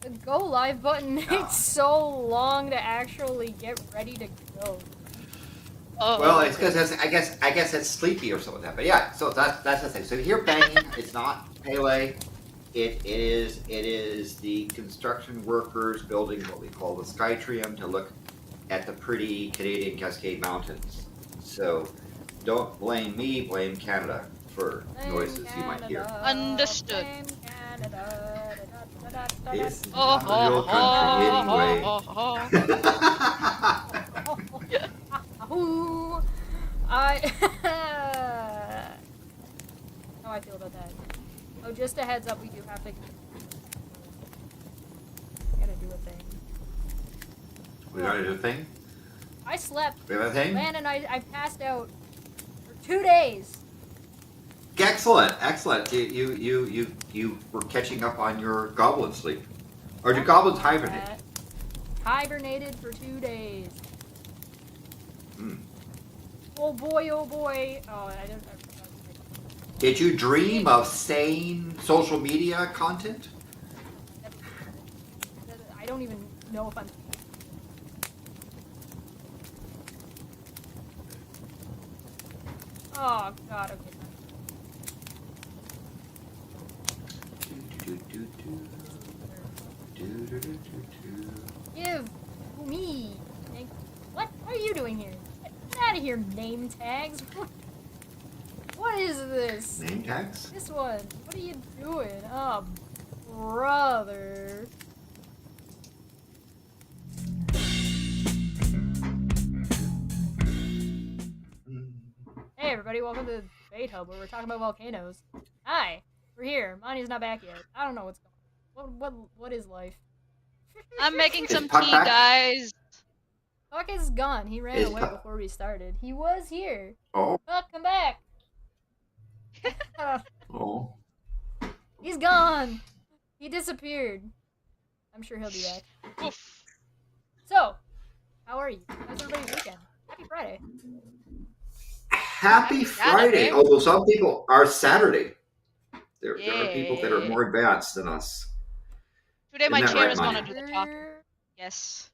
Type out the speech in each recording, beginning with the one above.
The go live button takes so long to actually get ready to go. Well, it's because I guess it's sleepy or something like that. But yeah, so that's the thing. So here banging, it's not Pele. It is the construction workers building what we call the Skytrium to look at the pretty Canadian Cascade Mountains. So don't blame me, blame Canada for noises you might hear. Understood. It's not a real country anyway. How I feel about that. Oh, just a heads up, we do have to gotta do a thing. We gotta do a thing? I slept. We have a thing? Man, and I passed out for 2 days. Excellent, excellent. You were catching up on your goblin sleep. Or do goblins hibernate? Hibernated for 2 days. Hmm. Oh boy, oh boy. Oh, I didn't. Did you dream of sane social media content? I don't even know if I'm. Oh god, okay. Give me. What are you doing here? Get out of here, name tags. What is this? Name tags? This one. What are you doing? Oh, brother. Hey everybody, welcome to Debate Hub, where we're talking about volcanoes. Hi, we're here. Maanya's not back yet. I don't know what's going on. What is life? I'm making some tea, guys. Puck is gone. He ran away before we started. He was here. Oh. Puck, come back. Oh. He's gone. He disappeared. I'm sure he'll be back. Oof. So, how are you? How's everybody's weekend? Happy Friday. Happy Friday. Although some people are Saturday. There are people that are more advanced than us. Today my chair is gonna do the talk. Yes.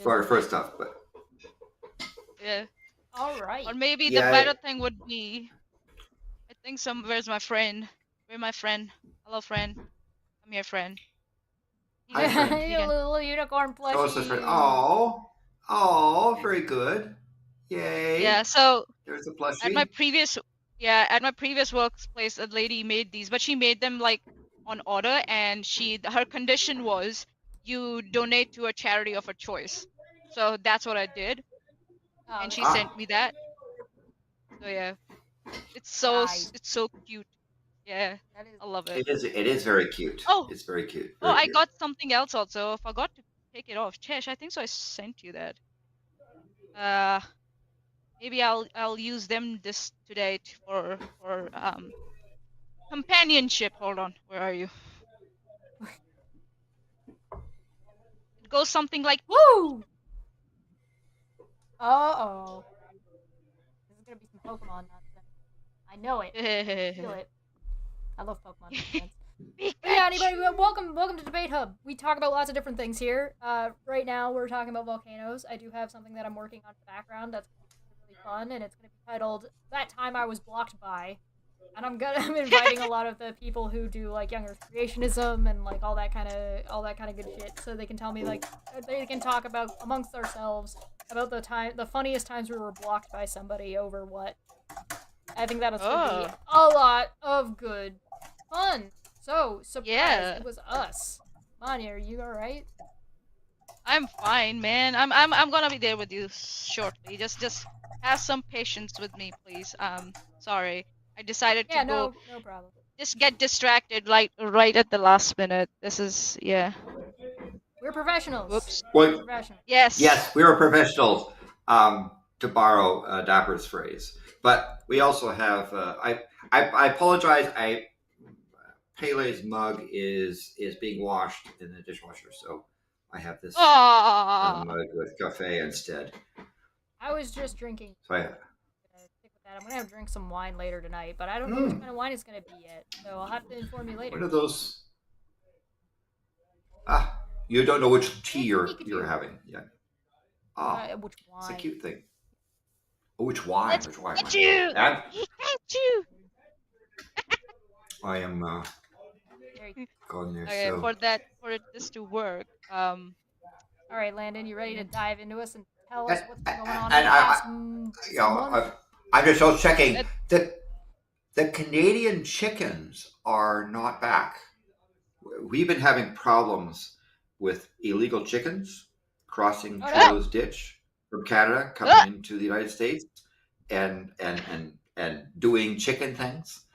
For stuff, but yeah. All right. Or maybe the better thing would be, I think where's my friend? Where's my friend? Hello, friend. I'm your friend. Hi, friend. A little unicorn plushie. Oh, it's a friend. Oh, very good. Yay. Yeah. So there's a plushie. At my previous workplace, a lady made these, but she made them like on order, and her condition was you donate to a charity of her choice. So that's what I did, and she sent me that. So yeah, it's so cute. Yeah, I love it. It is very cute. Oh, it's very cute. Very cute. I got something else also. I forgot to take it off. Chesh, I think so. I sent you that. Maybe I'll use them this today for companionship. Hold on, where are you? It goes something like woo. Uh-oh. This is gonna be some Pokemon nonsense. I know it. I feel it. I love Pokemon nonsense. Yeah, anybody, welcome to Debate Hub. We talk about lots of different things here. Right now we're talking about volcanoes. I do have something that I'm working on in the background that's really fun, and it's gonna be titled "That Time I Was Blocked By." And I'm inviting a lot of the people who do like young Earth creationism and like all that kind of good shit, so they can tell me, like, they can talk about amongst ourselves about the funniest times we were blocked by somebody over what. I think that'll be a lot of good fun. So surprise, it was us. Maanyaa, are you all right? I'm fine, man. I'm gonna be there with you shortly. Just have some patience with me, please. Sorry. I decided to go. No problem. Just get distracted like right at the last minute. This is We're professionals. Whoops. Well, yes. Yes, we are professionals. To borrow Dapper's phrase, but we also have. I apologize. Pele's mug is being washed in the dishwasher, so I have this mug with cafe instead. I was just drinking. So that. I'm gonna have to drink some wine later tonight, but I don't know which kind of wine it's gonna be yet. So I'll have to inform you later. What are those? You don't know which tea you're having yet. Which wine? It's a cute thing. Oh, which wine? Let's Which wine? get you. He got you. I am going there. Okay, So for this to work, All right, Landon, you ready to dive into us and tell us what's been going on and in the past month? I'm just also checking that the Canadian chickens are not back. We've been having problems with illegal chickens crossing Trudeau's ditch from Canada, coming into the United States, and doing chicken things.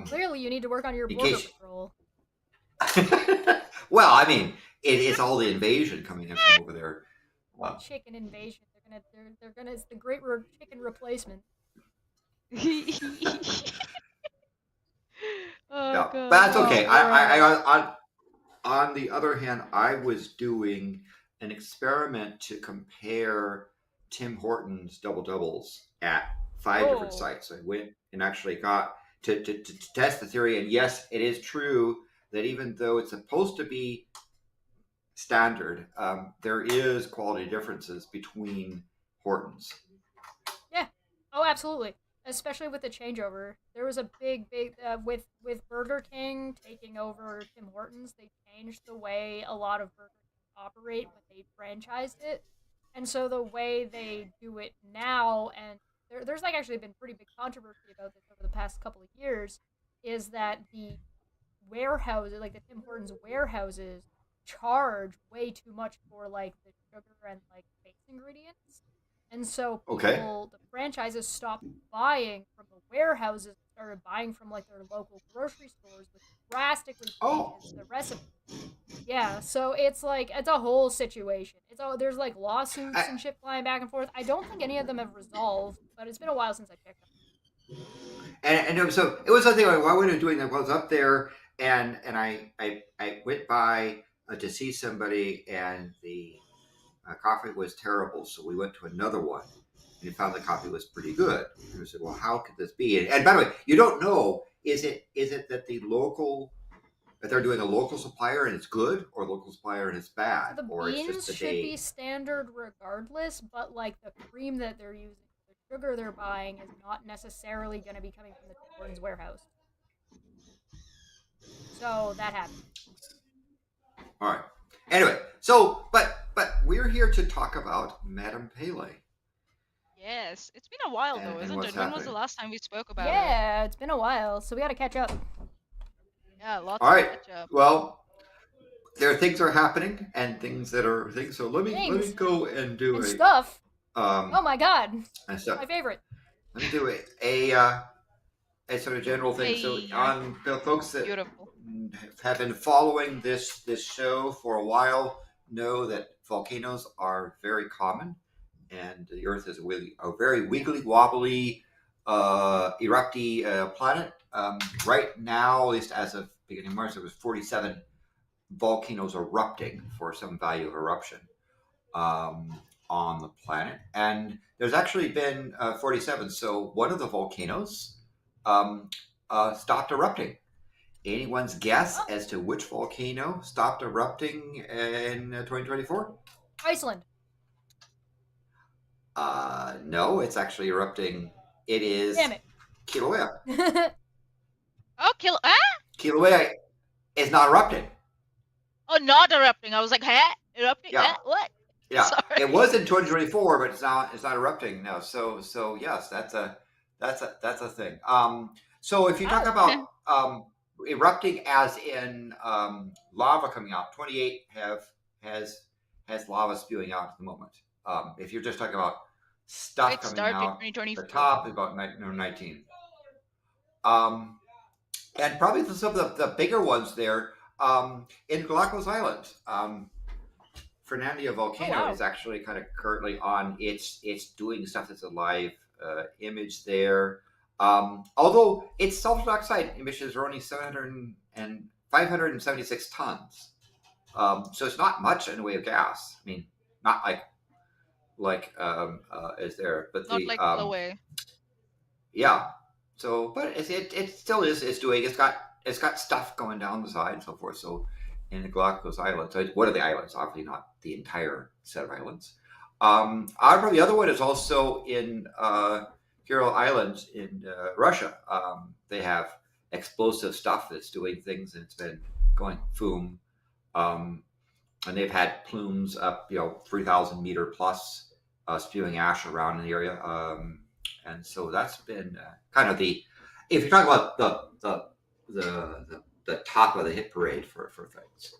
Clearly, you need to work on your border patrol. Well, I mean, it's all the invasion coming in from over there. Chicken invasion. They're gonna. It's the great chicken replacement. God. But that's okay. On the other hand, I was doing an experiment to compare Tim Hortons double doubles at 5 different sites. I went and actually got to test the theory, and yes, it is true that even though it's supposed to be standard, there is quality differences between Hortons. Yeah. Oh, absolutely. Especially with the changeover. There was a big with Burger King taking over Tim Hortons, they changed the way a lot of Burger King operate when they franchised it. And so the way they do it now, and there's like actually been pretty big controversy about this over the past couple of years, is that the warehouses, like the Tim Hortons warehouses, charge way too much for like the sugar and like base ingredients. And so the franchises stopped buying from the warehouses and started buying from like their local grocery stores, which drastically changes the recipe. Yeah, so it's like it's a whole situation. There's like lawsuits and shit flying back and forth. I don't think any of them have resolved, but it's been a while since I checked them. And so it was something like while we were doing that, I was up there and I went by to see somebody, and the coffee was terrible, so we went to another one, and we found the coffee was pretty good. And we said, "Well, how could this be?" And by the way, you don't know, is it that they're doing a local supplier and it's good, or a local supplier and it's bad, or it's just should be standard regardless, but like the cream that they're using, the sugar they're buying is not necessarily going to be coming from the Tim Hortons warehouse. So that happened. All right. Anyway, so but we're here to talk about Madam Pele. Yes, it's been a while though, isn't it? When was the last time we spoke about it? Yeah, it's been a while, so we got to catch up. Yeah, lots. All right. To catch up. Well, there are things are happening and things that are things. So let me go and do stuff. Oh my God, and stuff. My favorite. Let me do a sort of general thing. So on the folks that have been following this show for a while know that volcanoes are very common, and the Earth is a very wiggly wobbly erupty planet. Right now, at least as of beginning of March, there was 47 volcanoes erupting for some value of eruption on the planet, and there's actually been 47. So one of the volcanoes stopped erupting. Anyone's guess as to which volcano stopped erupting in 2024? Iceland. No, it's actually erupting. It is. Damn it. Kilauea. Oh, Kilauea is not erupting. Oh, not erupting. I was like, huh? Erupting? Yeah. What? Yeah. Sorry. It was in 2024, but it's not erupting now. So yes, that's a thing. So if you talk about erupting as in lava coming out, 28 has lava spewing out at the moment. If you're just talking about stuff coming out, the top is about 19. And probably some of the bigger ones there in Galapagos Island. Fernandina Volcano is actually kind of currently on it's doing stuff that's a live image there. Although its sulfur dioxide emissions are only 576 tons. So it's not much in the way of gas. I mean, not like is there, but not like Kilauea. yeah. So, but it still is. It's doing. It's got stuff going down the side and so forth. So, in the Galapagos Islands, one of the islands, obviously not the entire set of islands. The other one is also in Kuril Islands in Russia. They have explosive stuff that's doing things, and it's been going boom. And they've had plumes up, 3,000 meter plus, spewing ash around in the area. And so that's been kind of if you're talking about the top of the hit parade for things.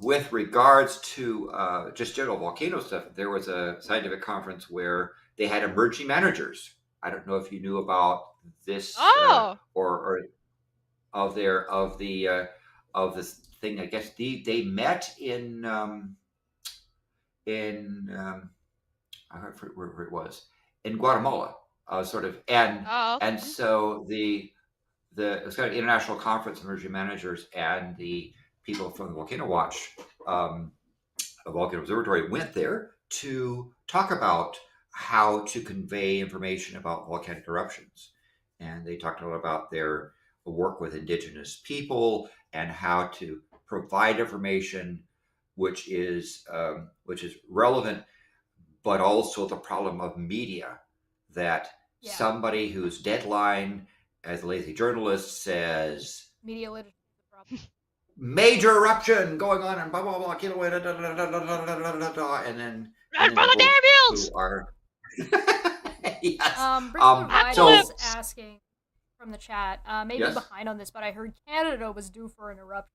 With regards to just general volcano stuff, there was a scientific conference where they had emerging managers. I don't know if you knew about this or of this thing. I guess they met in I forget where it was, in Guatemala, sort of, and so it was kind of international conference of emerging managers, and the people from the Volcano Watch, Volcano Observatory, went there to talk about how to convey information about volcanic eruptions, and they talked a lot about their work with indigenous people and how to provide information which is relevant, but also the problem of media, that somebody whose deadline as a lazy journalist says media literacy is a problem. Major eruption going on and blah blah blah, and then who are yes. Asking from the chat, maybe behind on this, but I heard Canada was due for an eruption.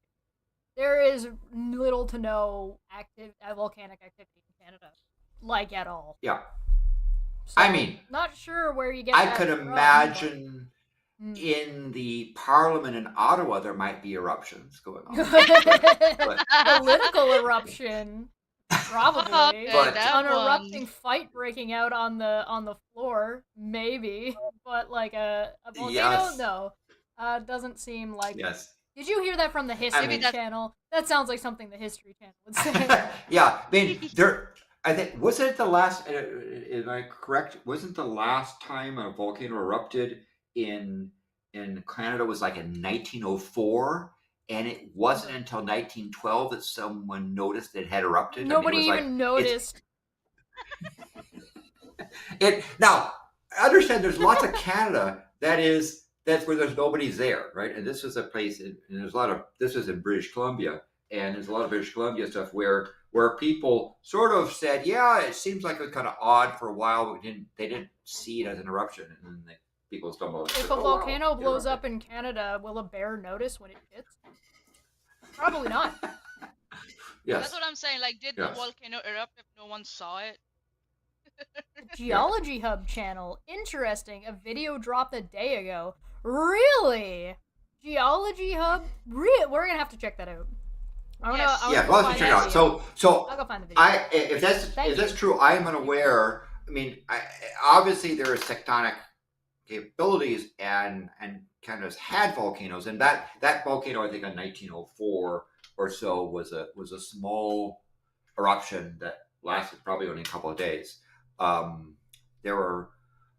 There is little to no volcanic activity in Canada, like at all. Yeah. So, I mean, not sure where you get. I could imagine in the Parliament in Ottawa there might be eruptions going on. Political eruption, probably. But an erupting fight breaking out on the floor, maybe. But like a volcano, no. Doesn't seem like. Yes. Did you hear that from the History Channel? That sounds like something the History Channel would say. Yeah, I mean, I think, wasn't it the last? Am I correct? Wasn't the last time a volcano erupted in Canada was like in 1904, and it wasn't until 1912 that someone noticed it had erupted. Nobody even noticed. Now, I understand there's lots of Canada that's where there's nobody's there, right? And this was a place, and there's a lot of, this was in British Columbia, and there's a lot of British Columbia stuff where people sort of said, yeah, it seems like it was kind of odd for a while, but they didn't see it as an eruption, and then people stumbled. If a volcano blows up in Canada, will a bear notice when it hits? Probably not. Yes. That's what I'm saying. Like, did the volcano erupt if no one saw it? Geology Hub channel. Interesting. A video dropped a day ago. Really? Geology Hub? We're gonna have to check that out. We'll have to check it out. So I'll go find the video. If that's true, I am unaware. I mean, obviously there is tectonic capabilities, and Canada's had volcanoes, and that volcano, I think in 1904 or so, was a small eruption that lasted probably only a couple of days. There were,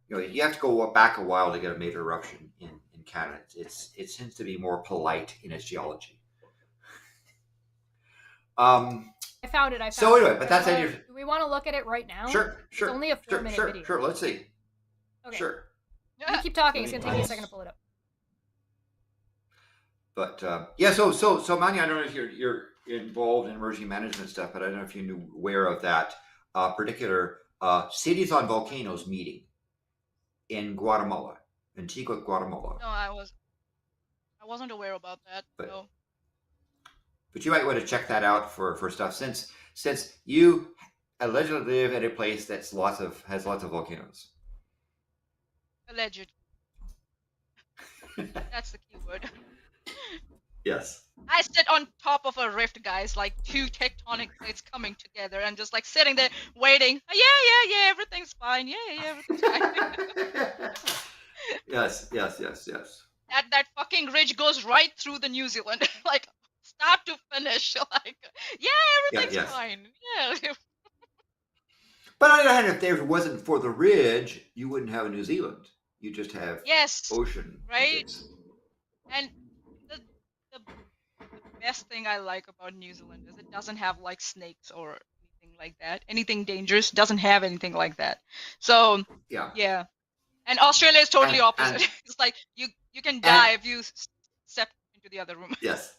you have to go back a while to get a major eruption in Canada. It tends to be more polite in its geology. I found it. So anyway, but that's do we want to look at it right now? Sure. It's only a 4-minute video. Sure. Let's see. Okay. Sure. You keep talking. It's gonna take me a second to pull it up. But so Maanyaa, I don't know if you're involved in emerging management stuff, but I don't know if you're aware of that particular Cities on Volcanoes meeting in Guatemala, Antigua, Guatemala. No, I wasn't aware about that. But you might want to check that out for stuff, since you allegedly live in a place has lots of volcanoes. Alleged. That's the key word. Yes. I sit on top of a rift, guys, like two tectonic plates coming together, and just like sitting there waiting. Yeah, everything's fine. Yeah, everything's fine. Yes. That fucking ridge goes right through the New Zealand, like start to finish. Like, everything's fine. Yeah. But on the other hand, if there wasn't for the ridge, you wouldn't have a New Zealand. You just have ocean. Right? And the best thing I like about New Zealand is it doesn't have like snakes or anything like that. Anything dangerous doesn't have anything like that. So yeah. And Australia is totally opposite. It's like you can die if you step into the other room. Yes.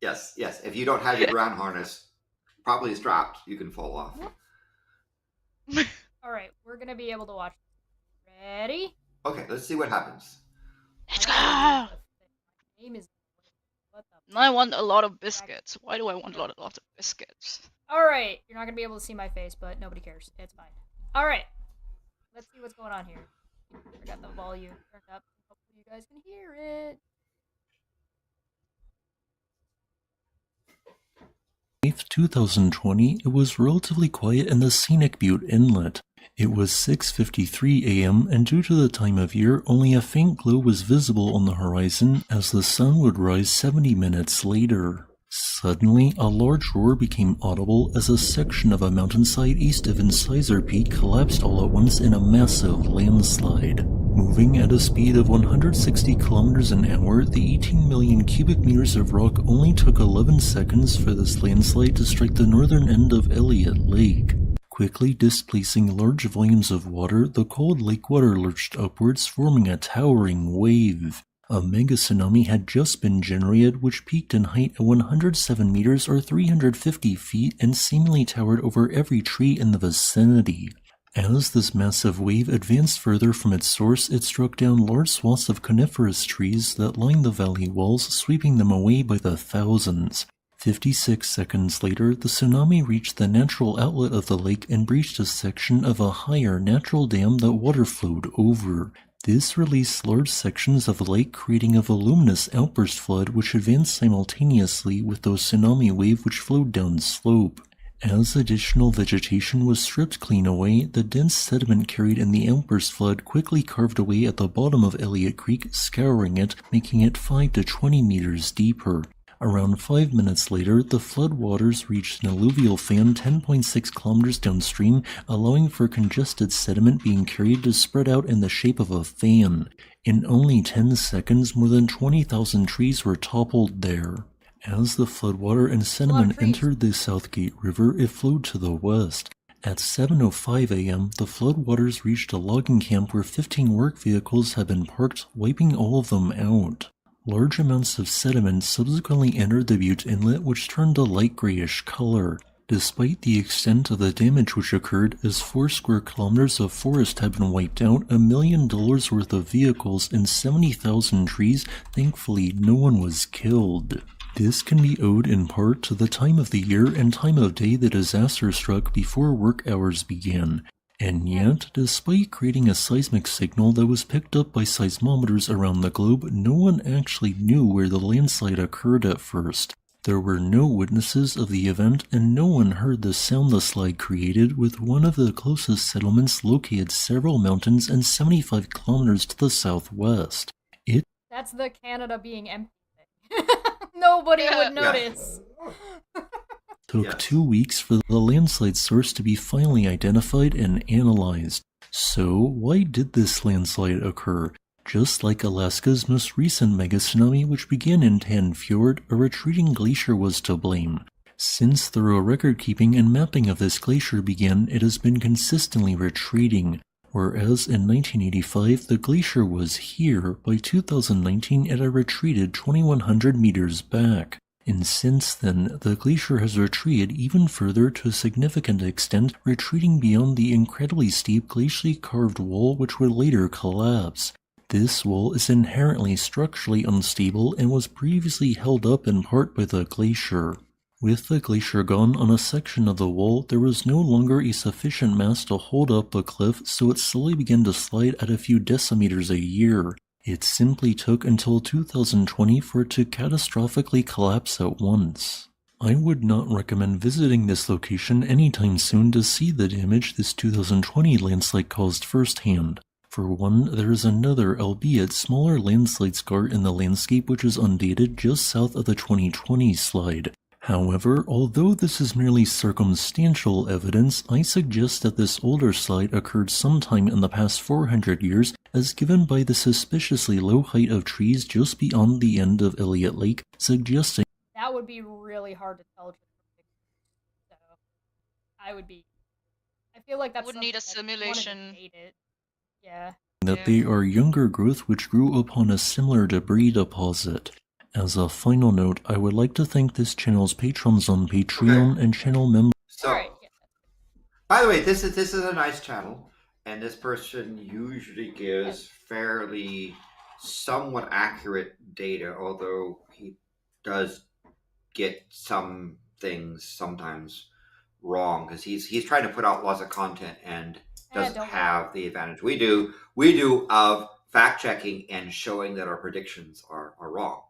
If you don't have your ground harness properly strapped, you can fall off. All right, we're gonna be able to watch. Ready? Okay, let's see what happens. Let's go. Name is. I want a lot of biscuits. Why do I want a lot of biscuits? Alright, you're not gonna be able to see my face, but nobody cares. It's fine. Alright, let's see what's going on here. I got the volume turned up. Hopefully you guys can hear it. 2020, it was relatively quiet in the scenic Butte Inlet. It was 6:53 a.m. and due to the time of year, only a faint glow was visible on the horizon as the sun would rise 70 minutes later. Suddenly, a large roar became audible as a section of a mountainside east of Incisor Peak collapsed all at once in a massive landslide. Moving at a speed of 160 kilometers an hour, the 18 million cubic meters of rock only took 11 seconds for this landslide to strike the northern end of Elliott Lake. Quickly displacing large volumes of water, the cold lake water lurched upwards, forming a towering wave. A mega tsunami had just been generated, which peaked in height at 107 meters or 350 feet and seemingly towered over every tree in the vicinity. As this massive wave advanced further from its source, it struck down large swaths of coniferous trees that lined the valley walls, sweeping them away by the thousands. 56 seconds later, the tsunami reached the natural outlet of the lake and breached a section of a higher natural dam that water flowed over. This released large sections of the lake, creating a voluminous outburst flood which advanced simultaneously with the tsunami wave which flowed down slope. As additional vegetation was stripped clean away, the dense sediment carried in the outburst flood quickly carved away at the bottom of Elliott Creek, scouring it, making it 5 to 20 meters deeper. Around 5 minutes later, the flood waters reached an alluvial fan 10.6 kilometers downstream, allowing for congested sediment being carried to spread out in the shape of a fan. In only 10 seconds, more than 20,000 trees were toppled there. As the floodwater and sediment entered the Southgate River, it flowed to the west. At 7:05 a.m., the floodwaters reached a logging camp where 15 work vehicles had been parked, wiping all of them out. Large amounts of sediment subsequently entered the Butte Inlet, which turned a light grayish color. Despite the extent of the damage which occurred, as 4 square kilometers of forest had been wiped out, $1 million worth of vehicles and 70,000 trees, thankfully no one was killed. This can be owed in part to the time of the year and time of day the disaster struck before work hours began. And yet, despite creating a seismic signal that was picked up by seismometers around the globe, no one actually knew where the landslide occurred at first. There were no witnesses of the event, and no one heard the sound the slide created, with one of the closest settlements located several mountains and 75 kilometers to the southwest. That's the Canada being empty thing. Nobody would notice. Took 2 weeks for the landslide source to be finally identified and analyzed. So, why did this landslide occur? Just like Alaska's most recent mega tsunami, which began in Tan Fjord, a retreating glacier was to blame. Since thorough record-keeping and mapping of this glacier began, it has been consistently retreating. Whereas in 1985 the glacier was here, by 2019 it had retreated 2,100 meters back. And since then, the glacier has retreated even further to a significant extent, retreating beyond the incredibly steep glacially carved wall which would later collapse. This wall is inherently structurally unstable and was previously held up in part by the glacier. With the glacier gone on a section of the wall, there was no longer a sufficient mass to hold up the cliff, so it slowly began to slide at a few decimeters a year. It simply took until 2020 for it to catastrophically collapse at once. I would not recommend visiting this location anytime soon to see the damage this 2020 landslide caused firsthand. For one, there is another, albeit smaller landslide scar in the landscape which is undated just south of the 2020 slide. However, although this is merely circumstantial evidence, I suggest that this older slide occurred sometime in the past 400 years, as given by the suspiciously low height of trees just beyond the end of Elliott Lake, suggesting that would be really hard to tell. So, I feel like that's Would need a simulation. Yeah. that they are younger growth which grew upon a similar debris deposit. As a final note, I would like to thank this channel's patrons on Patreon and channel members. So, by the way, this is a nice channel, and this person usually gives fairly somewhat accurate data, although he does get some things sometimes wrong because he's trying to put out lots of content and doesn't have the advantage we do of fact checking and showing that our predictions are wrong.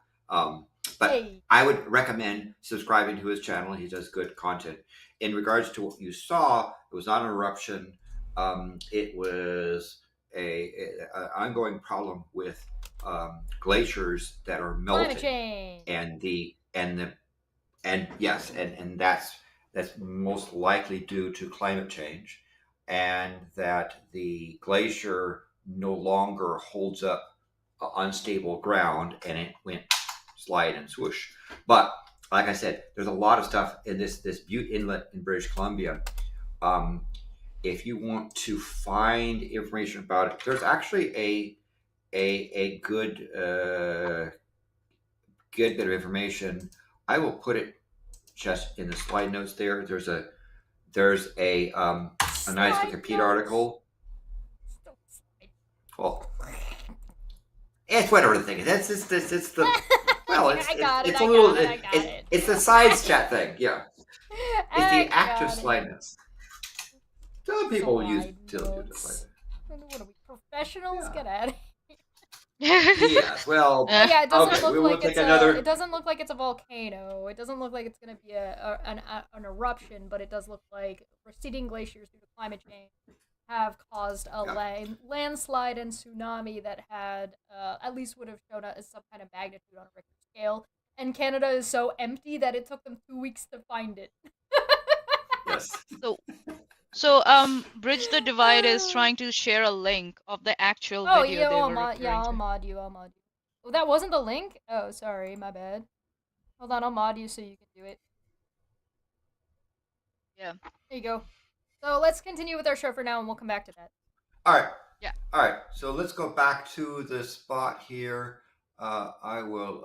But I would recommend subscribing to his channel. He does good content. In regards to what you saw, it was not an eruption. It was an ongoing problem with glaciers that are melting, and that's most likely due to climate change, and that the glacier no longer holds up unstable ground, and it went slide and swoosh. But like I said, there's a lot of stuff in this Butte Inlet in British Columbia. If you want to find information about it, there's actually a good bit of information. I will put it just in the slide notes there. There's a nice Wikipedia article. Well, it's whatever the thing is. It's the well, it's the sides chat thing. Yeah, it's the active slide notes. Some people use the slide notes. What are we, professionals? Get out of here. Yes, well, yeah, it doesn't look like it doesn't look like it's a volcano. It doesn't look like it's going to be an eruption, but it does look like receding glaciers due to climate change have caused a landslide and tsunami that had at least would have shown us some kind of magnitude on a Richter scale. And Canada is so empty that it took them 2 weeks to find it. Yes. So, Bridge the Divide is trying to share a link of the actual video they were referring to. I'll mod you. Oh, that wasn't the link? Oh, sorry, my bad. Hold on, I'll mod you so you can do it. Yeah. There you go. So let's continue with our show for now, and we'll come back to that. All right. Yeah. All right. So let's go back to the spot here. I will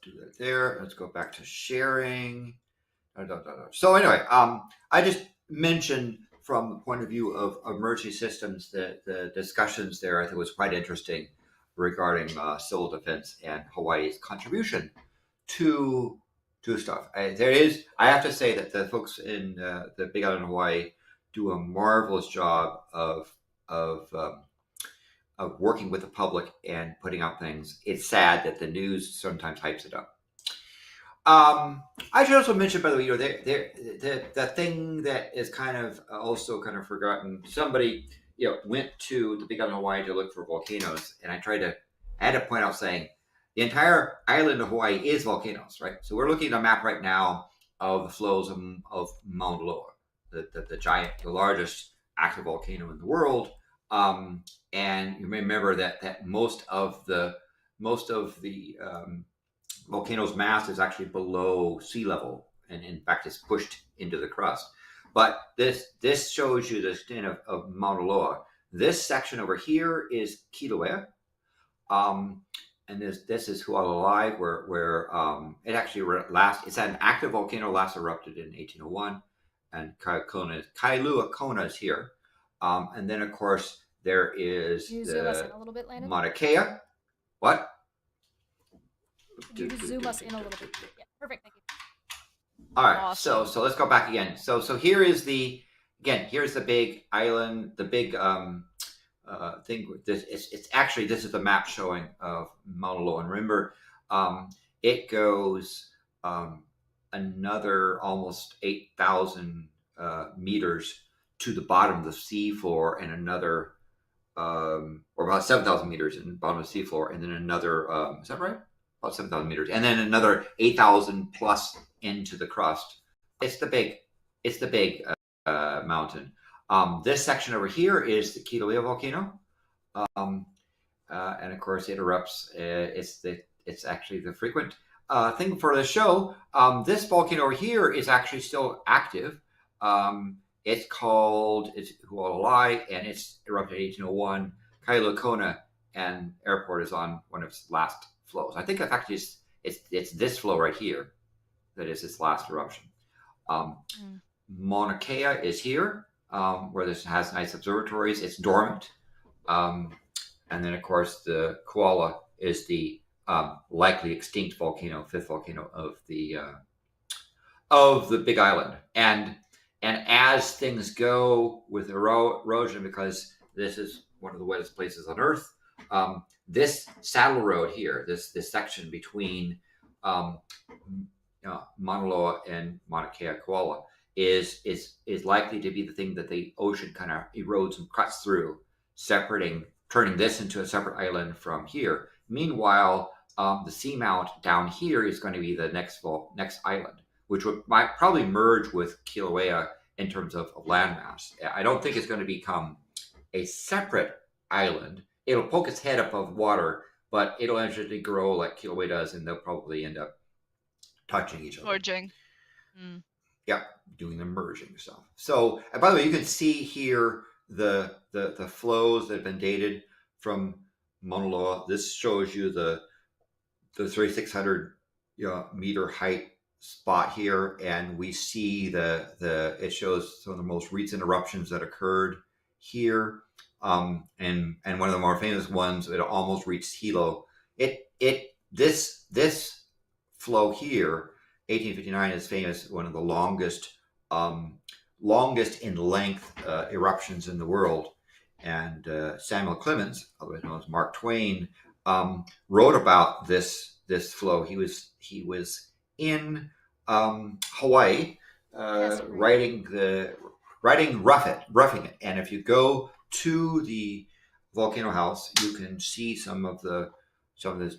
do that there. Let's go back to sharing. So anyway, I just mentioned from the point of view of emergency systems the discussions there. I think was quite interesting regarding civil defense and Hawaii's contribution to stuff. I have to say that the folks in the Big Island of Hawaii do a marvelous job of working with the public and putting out things. It's sad that the news sometimes hypes it up. I should also mention, by the way, the thing that is kind of also kind of forgotten. Somebody, went to the Big Island of Hawaii to look for volcanoes, and I had to point out saying the entire island of Hawaii is volcanoes, right? So we're looking at a map right now of the flows of Mauna Loa, the largest active volcano in the world. And you may remember that most of the volcano's mass is actually below sea level, and in fact it's pushed into the crust. But this shows you the extent of Mauna Loa. This section over here is Kilauea, and this is Hualalai, where it actually it's an active volcano, last erupted in 1801, and Kailua Kona is here, and then of course there is the Mauna Kea. What? Could you zoom us in a little bit? Yeah, perfect. Thank you. All right. Awesome. So let's go back again. So here is here's the big island, the big thing. This is the map showing of Mauna Loa, and remember, it goes another almost 8,000 meters to the bottom of the seafloor, and another or about 7,000 meters in the bottom of the seafloor, and then another is that right? About 7,000 meters, and then another 8,000 plus into the crust. It's the big mountain. This section over here is the Kilauea volcano, and of course it erupts. It's actually the frequent thing for the show. This volcano over here is actually still active. It's Hualalai, and it's erupted in 1801. Kailua Kona and airport is on one of its last flows. I think in fact it's this flow right here that is its last eruption. Mauna Kea is here, where this has nice observatories. It's dormant. And then, of course, the Koala is the likely extinct volcano, fifth volcano of the Big Island. And as things go with erosion, because this is one of the wettest places on Earth, this saddle road here, this section between Mauna Loa and Mauna Kea Koala is likely to be the thing that the ocean kind of erodes and cuts through, turning this into a separate island from here. Meanwhile, the seamount down here is going to be the next island, which might probably merge with Kilauea in terms of landmass. I don't think it's going to become a separate island. It'll poke its head above water, but it'll eventually grow like Kilauea does, and they'll probably end up touching each other. Merging. Yeah, doing the merging stuff. So, and by the way, you can see here the flows that have been dated from Mauna Loa. This shows you the 3,600 meter height spot here, and we see it shows some of the most recent eruptions that occurred here, and one of the more famous ones, it almost reached Hilo. This flow here, 1859, is famous, one of the longest in length eruptions in the world. And Samuel Clemens, otherwise known as Mark Twain, wrote about this flow. He was in Hawaii, writing Roughing It. And if you go to the Volcano House, you can see some of his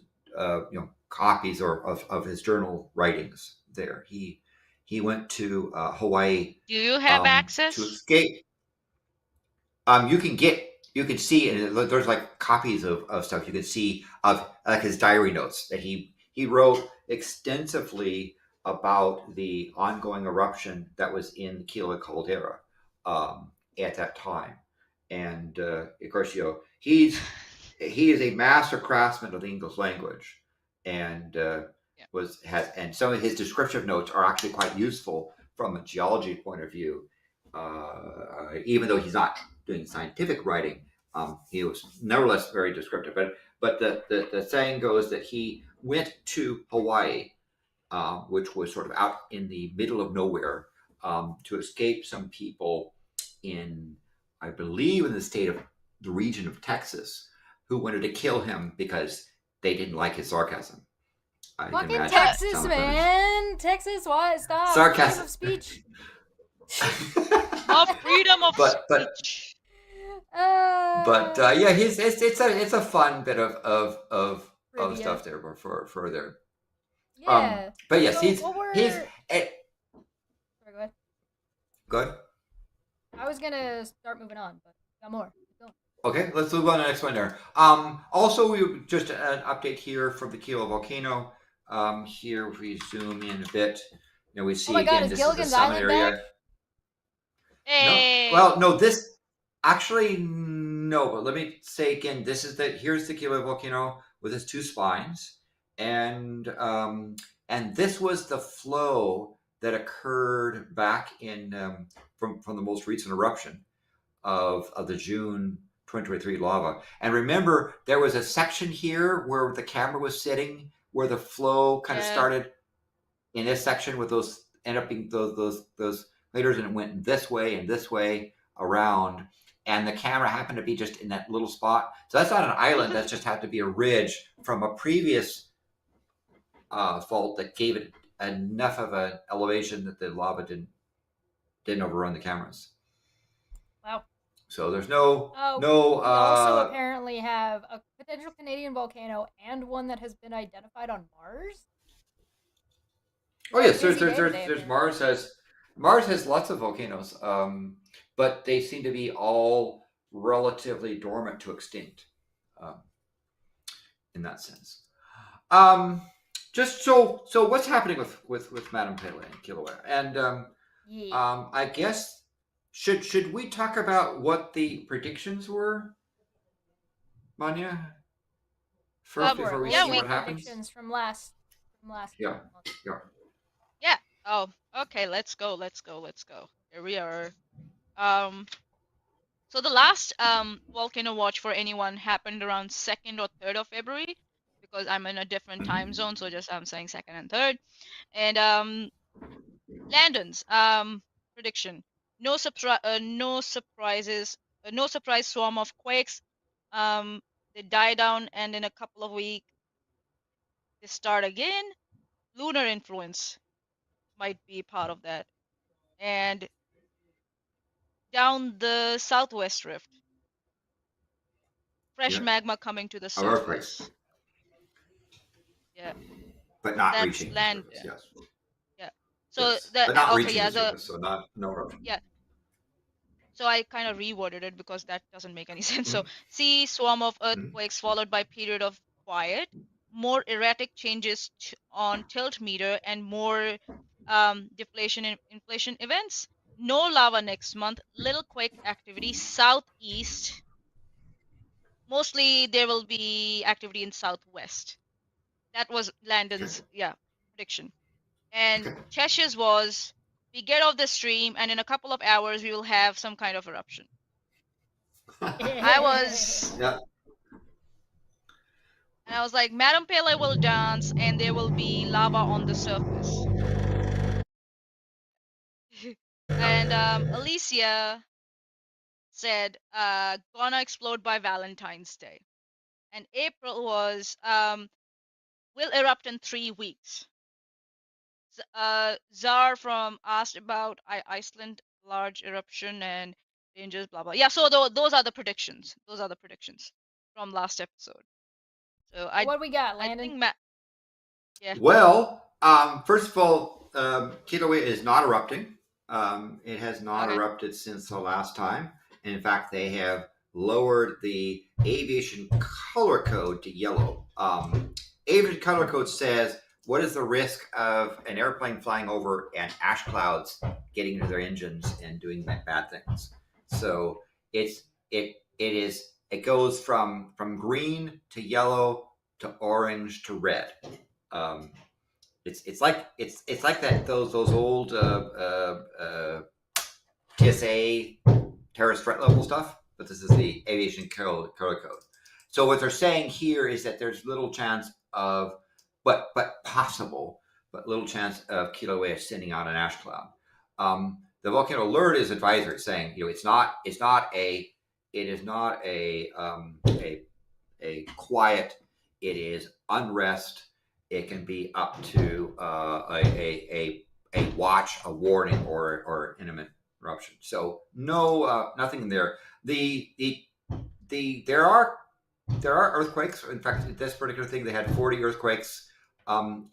copies of his journal writings there. He went to Hawaii. Do you have access to escape? You can see, and there's like copies of stuff you can see of like his diary notes that he wrote extensively about the ongoing eruption that was in the Kilauea caldera at that time. And of course, he is a master craftsman of the English language, and and some of his descriptive notes are actually quite useful from a geology point of view. Even though he's not doing scientific writing, he was nevertheless very descriptive. But the saying goes that he went to Hawaii, which was sort of out in the middle of nowhere, to escape some people I believe in the region of Texas, who wanted to kill him because they didn't like his sarcasm. Fucking Texas, man! Texas, what? Stop. Sarcasm. Freedom of speech. freedom of speech. Yeah, it's a fun bit of stuff there for there. Yeah. But yes, so he's. Sorry, go ahead. Go ahead. I was gonna start moving on, but got more. Okay, let's move on to the next one there. Also, we just an update here from the Kilauea volcano. Here, if we zoom in a bit, we see again this is the summit area. Back? Hey. No, this actually no. But let me say again, here's the Kilauea volcano with its two spines, and this was the flow that occurred back in from the most recent eruption of the June 2023 lava. And remember, there was a section here where the camera was sitting, where the flow kind of started in this section with those end up being those layers, and it went this way and this way around. And the camera happened to be just in that little spot. So that's not an island. That's just had to be a ridge from a previous fault that gave it enough of an elevation that the lava didn't overrun the cameras. Wow. So there's no. We also apparently have a potential Canadian volcano and one that has been identified on Mars. Oh yes, Busy day today, there's apparently. Mars has lots of volcanoes, but they seem to be all relatively dormant to extinct, um, in that sense. Um, just so what's happening with Madam Pele and Kilauea? And Yeah. I guess should we talk about what the predictions were, Maanyaa? First, Sure. before we What Yeah, see were we what the happens. predictions from last month? Yeah, yeah. yeah. Oh, okay. Let's go. Here we are. Um, so the last volcano watch for anyone happened around 2nd or 3rd of February because I'm in a different time Mhm. zone, so just I'm saying 2nd and 3rd. And Landon's prediction: no surprises, no surprise swarm of quakes. Um, they die down, and in a couple of weeks they start again. Lunar influence might be part of that, and down the southwest rift, fresh Yeah, magma coming to the of earthquakes, surface. Yeah, but not that's reaching the surface. Landon. Yes, Yeah. So yes, the but not okay, reaching yeah, the surface. So not no eruption. yeah. So I kind of reworded it because that doesn't make any sense. So Mhm. see swarm of Mhm. earthquakes followed by period of quiet, more erratic changes on tilt meter, and more deflation and inflation events. No lava next month. Little quake activity southeast. Mostly there will be activity in southwest. That was Okay. Landon's prediction. And Okay. Chesh's was we get off the stream and in a couple of hours we will have some kind of eruption. I was Yeah. And I was like, Madam Pele will dance and there will be lava on the surface. And Alicia said, gonna explode by Valentine's Day. And April was, will erupt in 3 weeks. Czar from asked about Iceland, large eruption and dangers, blah, blah. Yeah, so those are the predictions. Those are the predictions from last episode. So What we got, I Landon? think, yeah. Well, first of all, Kilauea is not erupting. It has not Okay. erupted since the last time. And in fact, they have lowered the aviation color code to yellow. Aviation color code says what is the risk of an airplane flying over and ash clouds getting into their engines and doing bad things. So it goes from green to yellow to orange to red. Um, it's like that those old TSA terrorist threat level stuff, but this is the aviation color code. So what they're saying here is that there's little chance of, but possible, but little chance of Kilauea sending out an ash cloud. The volcano alert is advisory, saying it's not a a quiet. It is unrest. It can be up to a watch, a warning, or imminent eruption. So no, nothing there. There are earthquakes. In fact, this particular thing, they had 40 earthquakes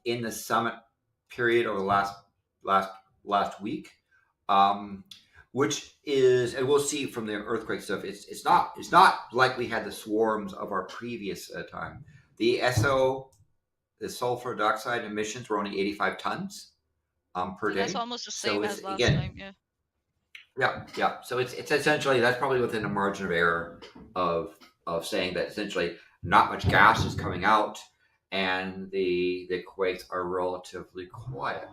in the summit period over the last week. Which is, and we'll see from the earthquake stuff. It's not like we had the swarms of our previous time. The sulfur dioxide emissions were only 85 tons per So that's day. almost the So same it's as last again, time, yeah. yeah. So it's essentially, that's probably within a margin of error of saying that essentially not much gas is coming out, and the quakes are relatively quiet.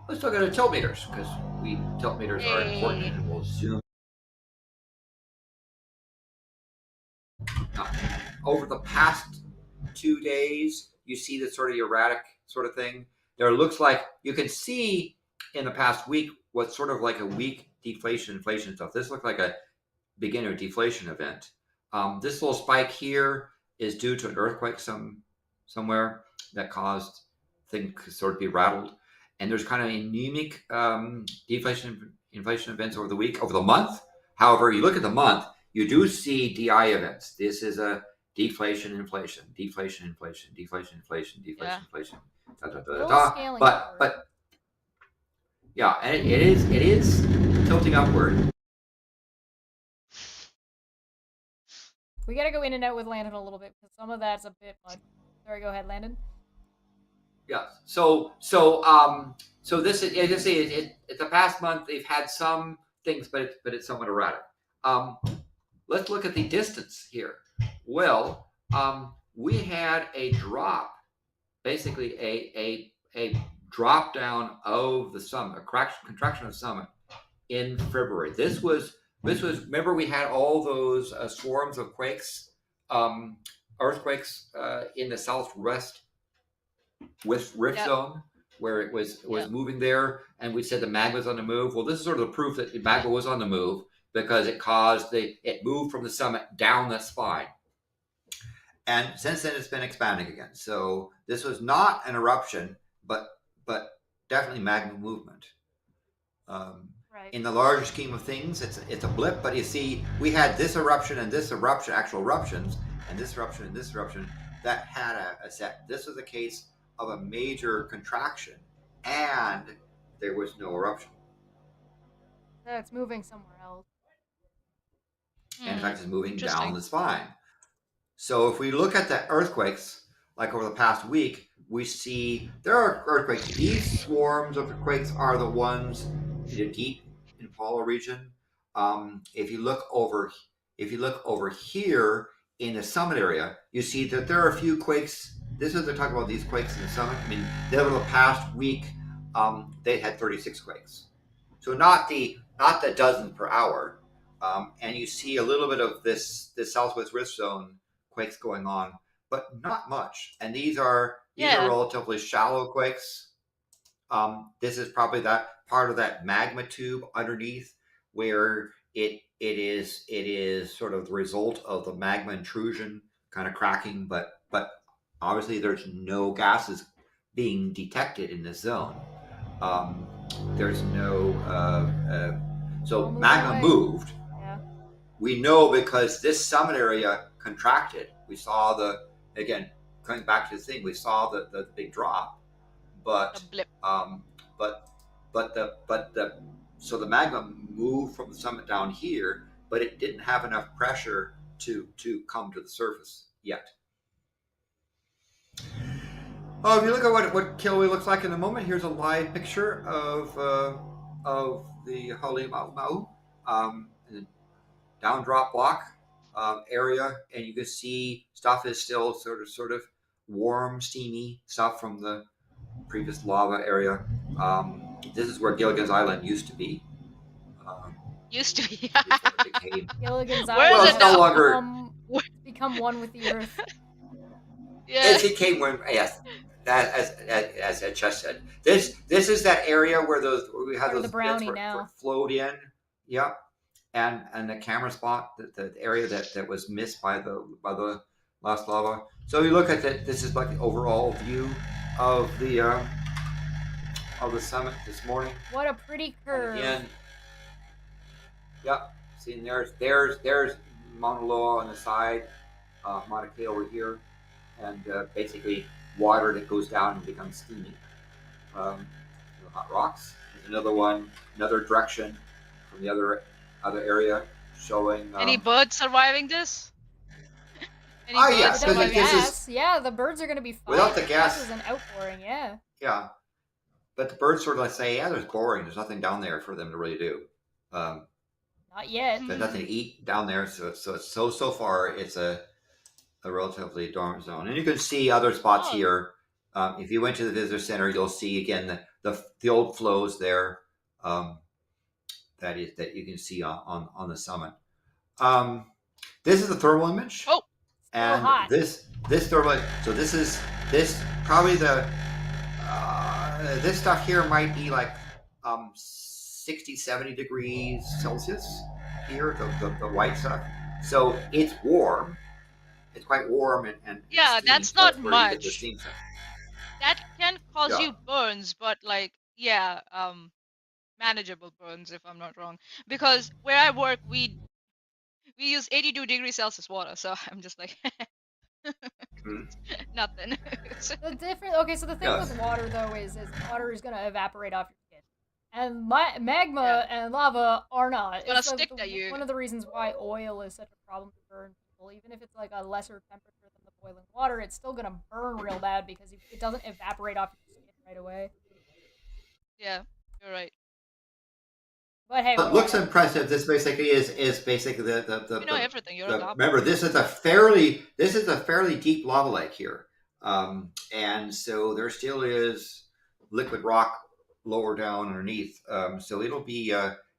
Let's look at the tilt meters, because tilt meters are important, Hey. and we'll zoom. Over the past 2 days, you see this sort of erratic sort of thing. There looks like you can see in the past week what's sort of like a weak deflation, inflation stuff. This looks like a beginner deflation event. This little spike here is due to an earthquake somewhere that caused things to sort of be rattled. And there's kind of anemic deflation, inflation events over the month. However, you look at the month, you do see DI events. This is a deflation, inflation, deflation, inflation, deflation, inflation, deflation, Yeah. inflation. Little scaling But upward. Yeah, and it is tilting upward. We gotta go in and out with Landon a little bit because some of that's a bit much. Sorry, go ahead, Landon. Yeah. So this is, as I say, it's the past month they've had some things, but it's somewhat erratic. Let's look at the distance here. Well, we had a drop, basically a drop down of the summit, a contraction of the summit in February. This was remember we had all those swarms of quakes, earthquakes in the southwest with rift zone where it was moving there, and we said the magma was on the move. Well, this is sort of the proof that the magma was on the move because it moved from the summit down the spine. And since then, it's been expanding again. So this was not an eruption, but definitely magma movement. Right. In the larger scheme of things, it's a blip. But you see, we had this eruption and this eruption, actual eruptions, and this eruption and this eruption that had a set. This was a case of a major contraction, and there was no eruption. Yeah, it's moving somewhere else. And in fact, it's moving down the spine. So if we look at the earthquakes, like over the past week, we see there are earthquakes. These swarms of earthquakes are the ones in the deep Impala region. If you look over here in the summit area, you see that there are a few quakes. This is they're talking about these quakes in the summit. I mean, over the past week, they had 36 quakes. So not the dozen per hour. And you see a little bit of this southwest rift zone quakes going on, but not much. And these are relatively shallow quakes. This is probably that part of that magma tube underneath where it is sort of the result of the magma intrusion kind of cracking, but obviously there's no gases being detected in this zone. There's no so magma moved. Yeah. We know because this summit area contracted. We saw again coming back to the thing. We saw the big drop, but so the magma moved from the summit down here, but it didn't have enough pressure to come to the surface yet. If you look at what Kilauea looks like in a moment, here's a live picture of the Halimau down drop block area, and you can see stuff is still sort of warm, steamy stuff from the previous lava area. This is where Gilligan's Island used to be. Used to be. Gilligan's Where is Island it now? No longer become one with the earth. Yeah. It became one. Yes, as I just said. This is that area where we had those the brownie now flowed in. Yep. And the camera spot, the area that was missed by the last lava. So you look at that. This is like the overall view of the summit this morning. What a pretty curve. And again, yep. See, there's Mauna Loa on the side, Mauna Kea over here, and basically water that goes down and becomes steamy. Hot rocks. There's another one, another direction from the other area showing. Any birds surviving this? Any yes, without the this gas, yeah, the birds are going to be fine. Without the gas, this is an outpouring, yeah. Yeah, but the birds sort of say, yeah, there's boring. There's nothing down there for them to really do. Not yet. There's nothing to eat down there, so far it's a relatively dormant zone, and you can see other spots here. If you went to the visitor center, you'll see again the old flows there. That you can see on the summit. This is a thermal image. Oh, and hot. this thermal. So this probably this stuff here might be like 60, 70 degrees Celsius here. The white stuff. So it's warm. It's quite warm and yeah, that's not much. That can cause Yeah. you burns, but like manageable burns if I'm not wrong. Because where I work, we use 82 degrees Celsius water, so I'm just like nothing. The different. Okay, so the thing with water though is water is gonna evaporate off your skin. And magma and lava are not. It's gonna stick to you. One of the reasons why oil is such a problem to burn people, even if it's like a lesser temperature than the boiling water, it's still gonna burn real bad because it doesn't evaporate off your skin right away. Yeah, you're right. But hey, it looks impressive. This basically is basically the you know everything. You're a remember, this is a fairly deep lava lake here, and so there still is liquid rock lower down underneath. So it'll be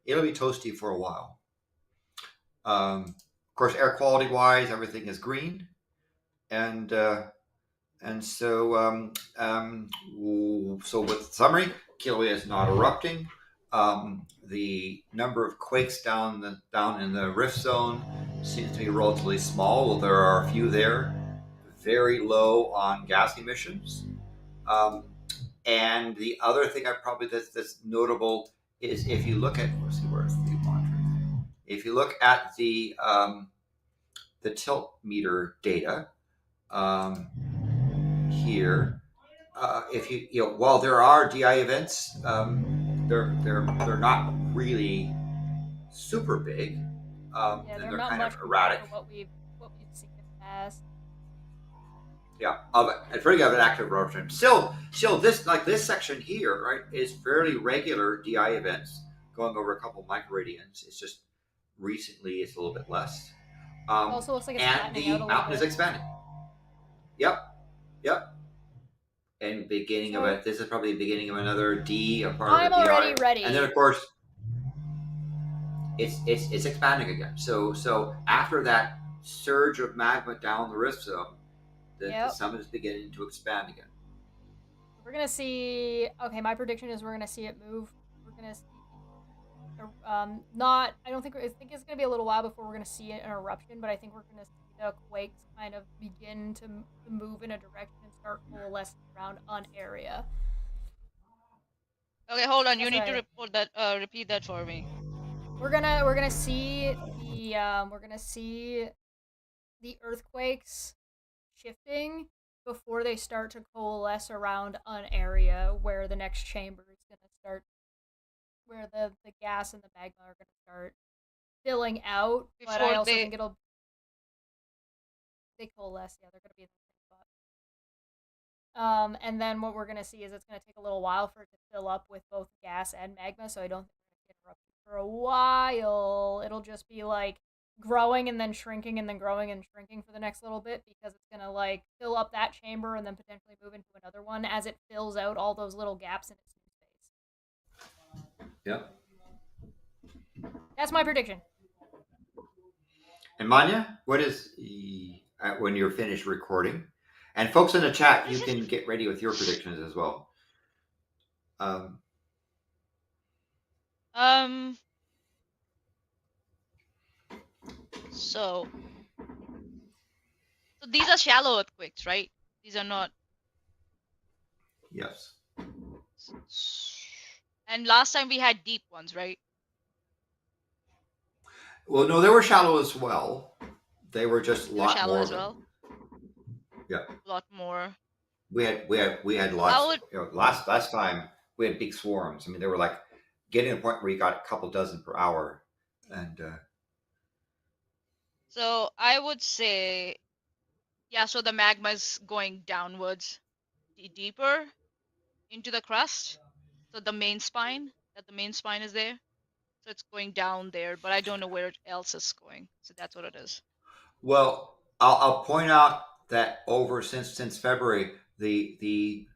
toasty for a while. Of course, air quality wise, everything is green, and so so with summary, Kilauea is not erupting. The number of quakes down in the rift zone seems to be relatively small. Well, there are a few there. Very low on gas emissions. And the other thing that's notable is if you look at where's the monitoring? If you look at the tilt meter data here, if you while there are DI events, they're not really super big. yeah, and they're they're not kind much of erratic. What we've seen in the past. Yeah, it's pretty good of an active eruption. Still, this section here, right, is fairly regular DI events going over a couple microradians. It's just recently it's a little bit less. Also looks like it's flattening out a little bit. And the mountain is expanding. Yep. And beginning of it. This is probably the beginning of another D, a part I'm of the DI. already ready. And then of course, it's expanding again. So after that surge of magma down the rift zone, the summit is beginning to expand again. We're gonna see. Okay, my prediction is we're gonna see it move. We're gonna see. Not. I don't think. I think it's gonna be a little while before we're gonna see an eruption, but I think we're gonna see the quakes kind of begin to move in a direction and start coalescing around an area. Okay, hold on. You need to repeat that for me. We're gonna see the earthquakes shifting before they start to coalesce around an area where the next chamber is going to start, where the gas and the magma are going to start filling out. But I also think they coalesce. Yeah, they're going to be in the same spot. And then what we're going to see is it's going to take a little while for it to fill up with both gas and magma. So I don't think we're going to get erupted for a while. It'll just be like growing and then shrinking and then growing and shrinking for the next little bit, because it's gonna like fill up that chamber and then potentially move into another one as it fills out all those little gaps in its new space. Yep. That's my prediction. And Maanyaa, what is when you're finished recording? And folks in the chat, you can get ready with your predictions as well. So these are shallow earthquakes, right? These are not. Yes. And last time we had deep ones, right? Well, no, they were shallow as well. They were just a lot shallow more. As well. Yeah. A lot more. We had lots. Last time we had big swarms. I mean, they were like getting to the point where you got a couple dozen per hour, and. So I would say, yeah. So the magma is going downwards, deeper into the crust. So the main spine is there. So it's going down there, but I don't know where else is going. So that's what it is. Well, I'll point out that since February, the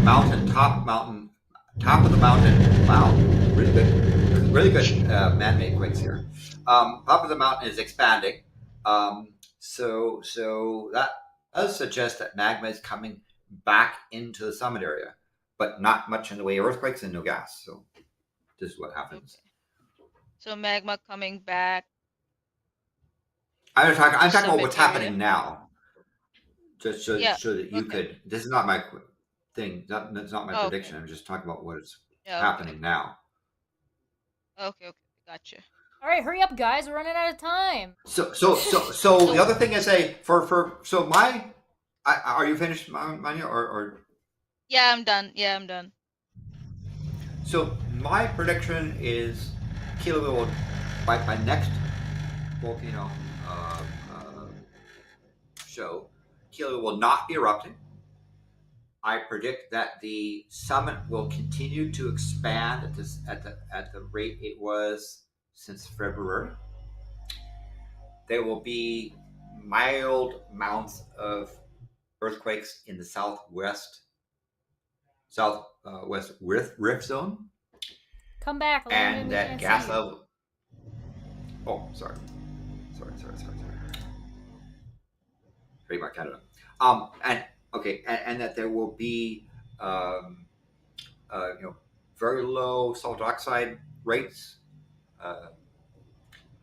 top of the mountain. Wow, really good man-made quakes here. Top of the mountain is expanding, so that does suggest that magma is coming back into the summit area, but not much in the way of earthquakes and no gas. So this is what happens. Okay. So magma coming back. I'm talking about what's happening now. Just so that you could. This is not my thing. That's not my prediction. I'm just talking about what is happening now. Okay, gotcha. All right, hurry up, guys. We're running out of time. So the other thing is are you finished, Maanyaa, or? Yeah, I'm done. So My prediction is Kilo will, by next volcano show, Kilo will not be erupting. I predict that the summit will continue to expand at the rate it was since February. There will be mild amounts of earthquakes in the southwest rift zone. Come back, Landon. And We that can't gas see you. level. Oh, sorry. Trademark Canada. And that there will be, very low sulfur dioxide rates,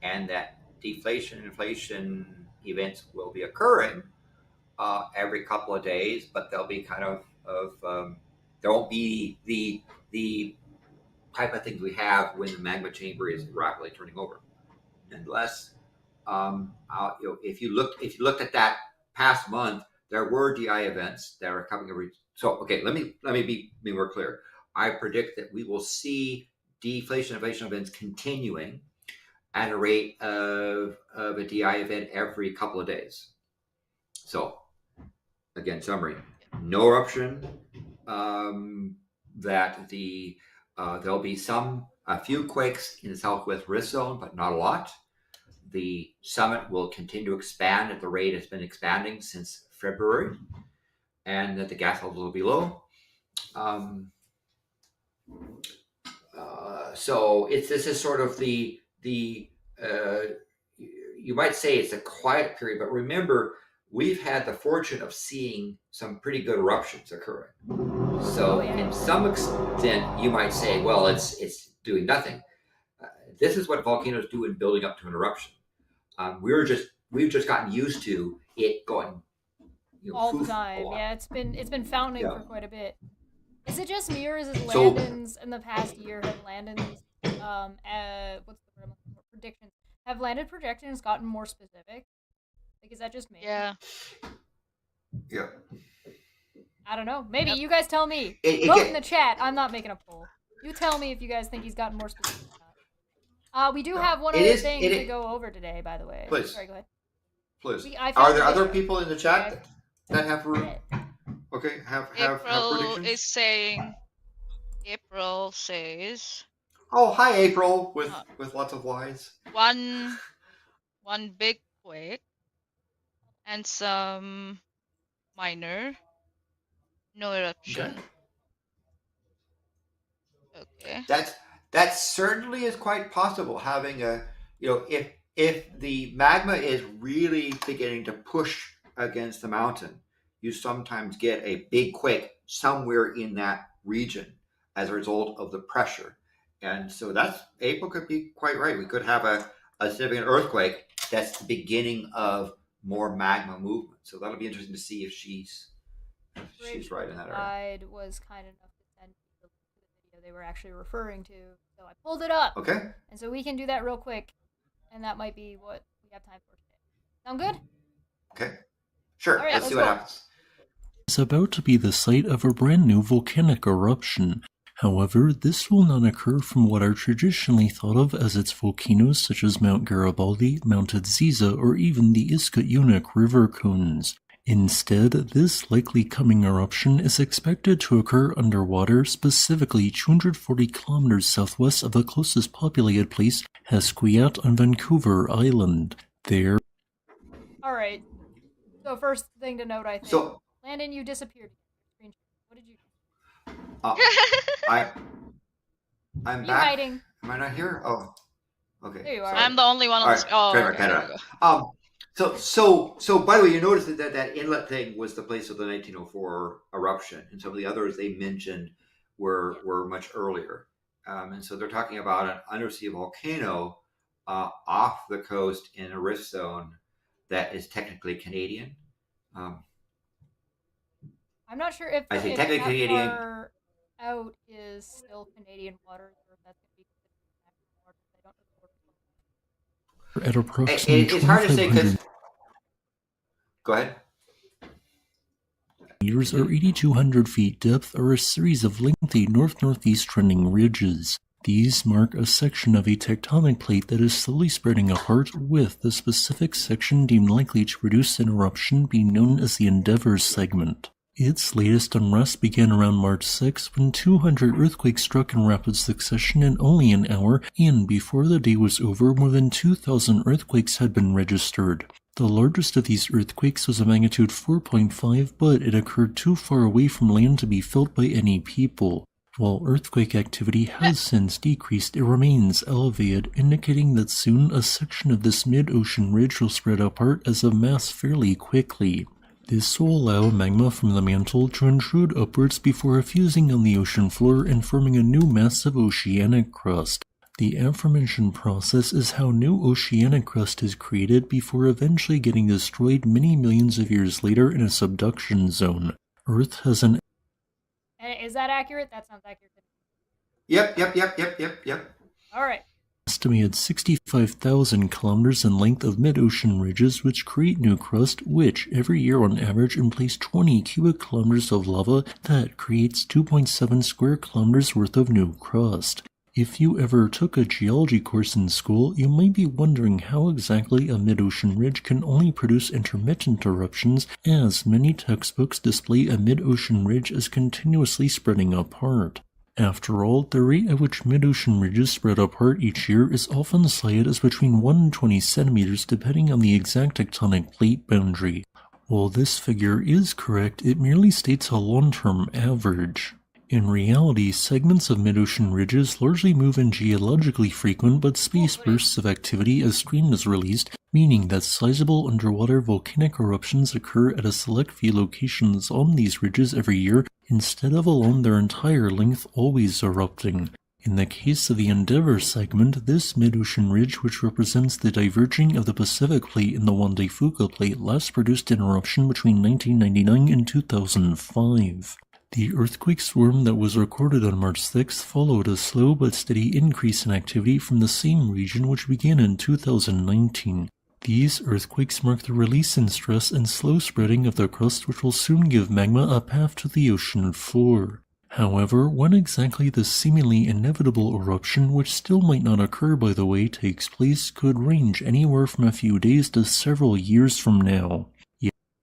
and that deflation, inflation events will be occurring every couple of days, but they'll be kind of there won't be the type of things we have when the magma chamber is rapidly turning over. Nonetheless, if you looked at that past month, there were DI events that are coming every. So okay, let me be more clear. I predict that we will see deflation, inflation events continuing at a rate of a DI event every couple of days. So again, summary: no eruption. That there'll be a few quakes in the southwest rift zone, but not a lot. The summit will continue to expand at the rate it's been expanding since February, and that the gas levels will be low. So this is sort of the you might say it's a quiet period, but remember, we've had the fortune of seeing some pretty good eruptions occurring. So in some extent, you might say, well, it's doing nothing. This is what volcanoes do in building up to an eruption. We've just gotten used to it going all the time. Yeah, it's been fountaining for quite a bit. Is it just me, or is it Landon's in the past year have Landon's what's the word? Predictions? Have Landon projections gotten more specific? Like, is that just me? Yeah. Yeah. I don't know. Maybe you guys tell me. Vote in the chat. I'm not making a poll. You tell me if you guys think he's gotten more specific. We do have one other thing to go over today, by the way. Please. Sorry, go ahead. Please. Are there other people in the chat that have have predictions? Is saying. April says. Oh, hi, April, with lots of Y's. One big quake and some minor. No eruption. Okay. That certainly is quite possible. Having if the magma is really beginning to push against the mountain, you sometimes get a big quake somewhere in that region as a result of the pressure. And so April could be quite right. We could have a significant earthquake that's the beginning of more magma movement. So that'll be interesting to see if she's right in that area. Was kind enough to send the video they were actually referring to. So I pulled it up. Okay. And so we can do that real quick. And that might be what we have time for today. Sound good? Okay. Sure. Right, let's see what happens. It's about to be the site of a brand new volcanic eruption. However, this will not occur from what are traditionally thought of as its volcanoes such as Mount Garibaldi, Mount Ziza, or even the Iskut-Unuk river cones. Instead, this likely coming eruption is expected to occur underwater, specifically 240 kilometers southwest of the closest populated place, Hesquiat on Vancouver Island. There. Alright. So first thing to note, I think. So, Landon, you disappeared. What did you do? I'm you back. Hiding? Am I not here? Oh, okay. There you are. I'm the only one on the screen. Oh, So by the way, you notice that inlet thing was the place of the 1904 eruption, and some of the others they mentioned were much earlier. And so they're talking about an undersea volcano off the coast in a rift zone that is technically Canadian. I'm not sure if I think technically Canadian. Far out is still Canadian waters, or if that's going to be at approximately it's hard to say because. Go ahead. Meters or 8,200 feet depth are a series of lengthy north-northeast trending ridges. These mark a section of a tectonic plate that is slowly spreading apart, with the specific section deemed likely to produce an eruption being known as the Endeavour segment. Its latest unrest began around March 6 when 200 earthquakes struck in rapid succession in only an hour, and before the day was over, more than 2,000 earthquakes had been registered. The largest of these earthquakes was a magnitude 4.5, but it occurred too far away from land to be felt by any people. While earthquake activity has since decreased, it remains elevated, indicating that soon a section of this mid-ocean ridge will spread apart as a mass fairly quickly. This will allow magma from the mantle to intrude upwards before fusing on the ocean floor and forming a new massive oceanic crust. The aforementioned process is how new oceanic crust is created before eventually getting destroyed many millions of years later in a subduction zone. Earth has an... Is that accurate? That sounds accurate. Yep. Alright. Estimated 65,000 kilometers in length of mid-ocean ridges which create new crust, which every year on average emplace 20 cubic kilometers of lava that creates 2.7 square kilometers worth of new crust. If you ever took a geology course in school, you might be wondering how exactly a mid-ocean ridge can only produce intermittent eruptions, as many textbooks display a mid-ocean ridge as continuously spreading apart. After all, the rate at which mid-ocean ridges spread apart each year is often cited as between 1 and 20 centimeters depending on the exact tectonic plate boundary. While this figure is correct, it merely states a long-term average. In reality, segments of mid-ocean ridges largely move in geologically frequent but spaced bursts of activity as steam is released, meaning that sizable underwater volcanic eruptions occur at a select few locations on these ridges every year instead of along their entire length always erupting. In the case of the Endeavour segment, this mid-ocean ridge, which represents the diverging of the Pacific Plate and the Juan de Fuca Plate, last produced an eruption between 1999 and 2005. The earthquake swarm that was recorded on March 6th followed a slow but steady increase in activity from the same region which began in 2019. These earthquakes mark the release in stress and slow spreading of the crust which will soon give magma a path to the ocean floor. However, when exactly the seemingly inevitable eruption, which still might not occur by the way, takes place could range anywhere from a few days to several years from now.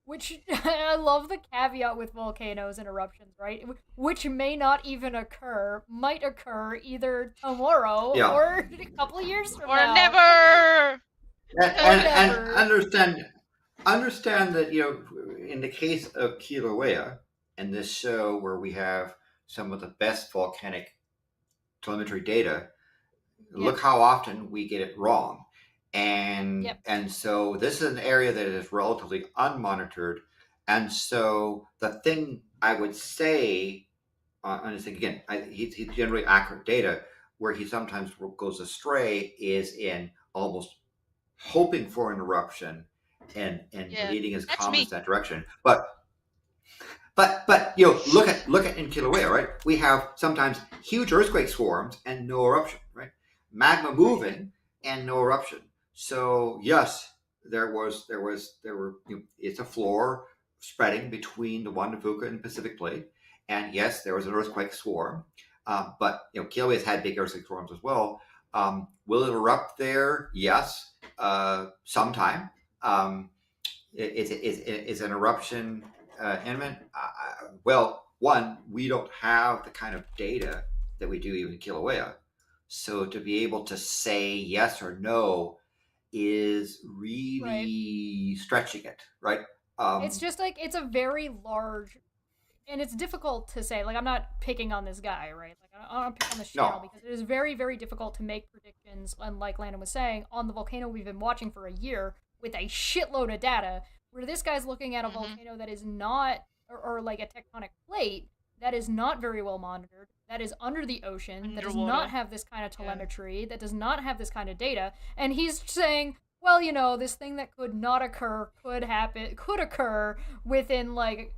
Which, I love the caveat with volcanoes and eruptions, right? Which may not even occur, might occur either tomorrow or a couple of years from now. Or never! And understand that, in the case of Kilauea, and this show where we have some of the best volcanic telemetry data, look how often we get it wrong. And so this is an area that is relatively unmonitored. And so the thing I would say, on this thing again, he's generally accurate data. Where he sometimes goes astray is in almost hoping for an eruption and leading his comments that direction. But look at in Kilauea, right? We have sometimes huge earthquake swarms and no eruption, right? Magma moving and no eruption. So yes, there were it's a floor spreading between the Juan de Fuca and Pacific Plate, and yes, there was an earthquake swarm. But Kilauea's had big earthquake swarms as well. Will it erupt there? Yes, sometime. Is an eruption imminent? Well, one, we don't have the kind of data that we do even in Kilauea, so to be able to say yes or no is really stretching it, right? It's just like, it's a very large, and it's difficult to say, like, I'm not picking on this guy, right? Like, I don't pick on this channel because it is very, very difficult to make predictions, and like Landon was saying, on the volcano we've been watching for a year with a shitload of data, where this guy's looking at a volcano that is not, or like a tectonic plate, that is not very well monitored, that is under the ocean, that does not have this kind of telemetry, that does not have this kind of data, and he's saying, well, this thing that could not occur could occur within like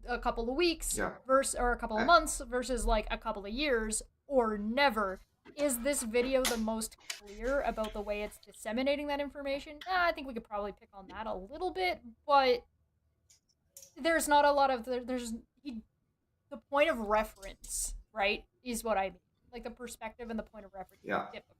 a couple of weeks or a couple of months versus like a couple of years or never. Is this video the most clear about the way it's disseminating that information? I think we could probably pick on that a little bit, but there's not a lot of the point of reference, right, is what I mean. like the perspective and the point of reference. Yeah. Is difficult.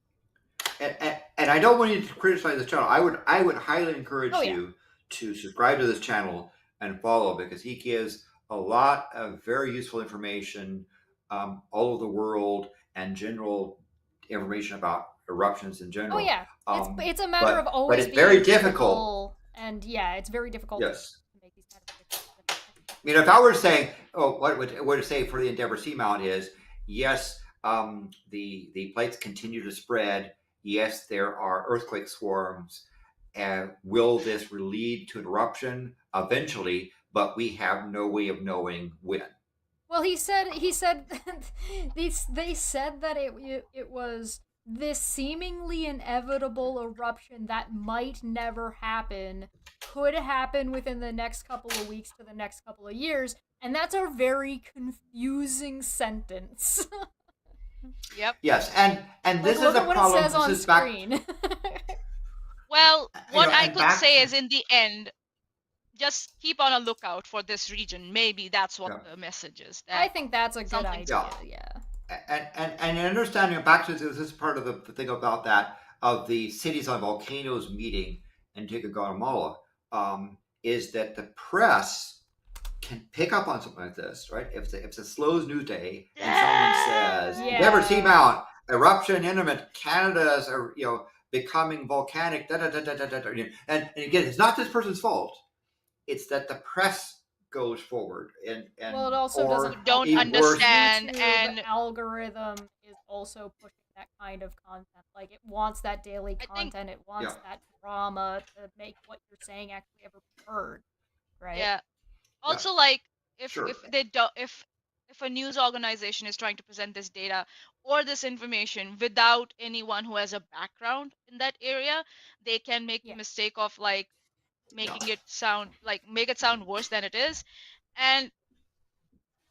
And I don't want you to criticize this channel. I would highly encourage you to subscribe to this channel and follow, because he gives a lot of very useful information all over the world and general information about eruptions in general. Oh yeah, it's a matter of always but it's being very difficult. critical, and yeah, it's very difficult. Yes. To make these kind of predictions. I mean, if I were to say, what would say for the Endeavour Seamount is, yes, the plates continue to spread. Yes, there are earthquake swarms. And will this lead to an eruption eventually? But we have no way of knowing when. Well, he said they said that it was this seemingly inevitable eruption that might never happen, could happen within the next couple of weeks to the next couple of years, and that's a very confusing sentence. Yep. Yes, and this is a what problem. It says on screen. Well, what I could back, say is, in the end, just keep on a lookout for this region. Maybe that's what the message is. I think that's a good idea. Yeah. And understanding, back to this is part of the thing about that, of the Cities on Volcanoes meeting in Guatemala, is that the press can pick up on something like this, right? If it's a slow news day and someone says, "Never Seamount, eruption imminent, Canada's becoming volcanic," and again, it's not this person's fault. It's that the press goes forward, and well, it also don't understand, and the algorithm is also pushing that kind of content. Like, it wants that daily content. It wants that drama to make what you're saying actually ever be heard, right? Yeah. Also, like, if a news organization is trying to present this data or this information without anyone who has a background in that area, they can make the mistake of like making it sound worse than it is. And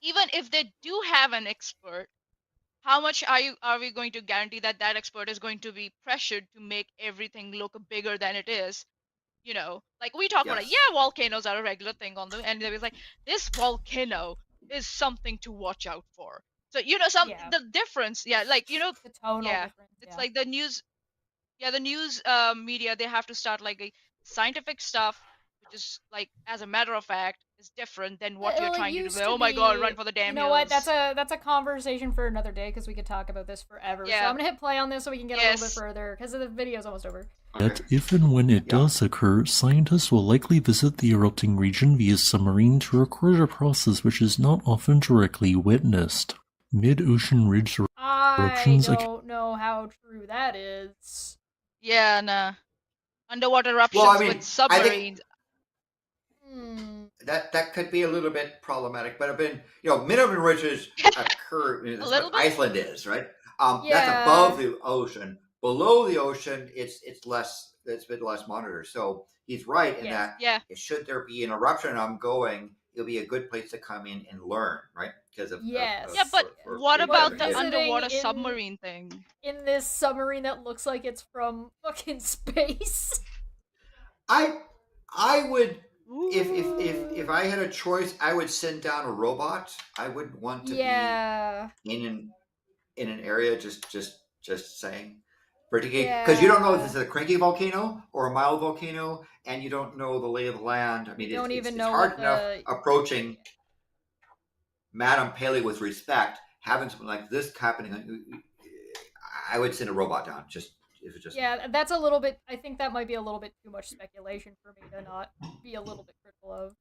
even if they do have an expert, how much are we going to guarantee that that expert is going to be pressured to make everything look bigger than it is? You know, like we talk about, volcanoes are a regular thing on them, and they was like, this volcano is something to watch out for. So the difference, like the tonal difference. It's like the news, the news media, they have to start like a scientific stuff, which is like, as a matter of fact, is different than what you're trying to do. Oh my god, run for the damn hills. You know what? That's a conversation for another day, because we could talk about this forever. So I'm gonna hit play on this so we can get a little bit further, because the video's almost over. Yet, if and when it does occur, scientists will likely visit the erupting region via submarine to record a process which is not often directly witnessed. Mid-ocean ridge eruptions. I don't know how true that is. Yeah, nah. Underwater eruptions with submarines. That could be a little bit problematic, but minimum ridges occur. Iceland is right. That's above the ocean. Below the ocean, it's less. It's a bit less monitored. So he's right in that. Should there be an eruption ongoing, it'll be a good place to come in and learn, right? Because of but what about the underwater submarine thing? In this submarine that looks like it's from fucking space. I would. If I had a choice, I would send down a robot. I wouldn't want to be in an area just saying. Because you don't know if this is a cranky volcano or a mild volcano, and you don't know the lay of the land. I mean, it's hard enough approaching Madam Pele with respect. Having something like this happening, I would send a robot down. That's a little bit. I think that might be a little bit too much speculation for me to not be a little bit critical of.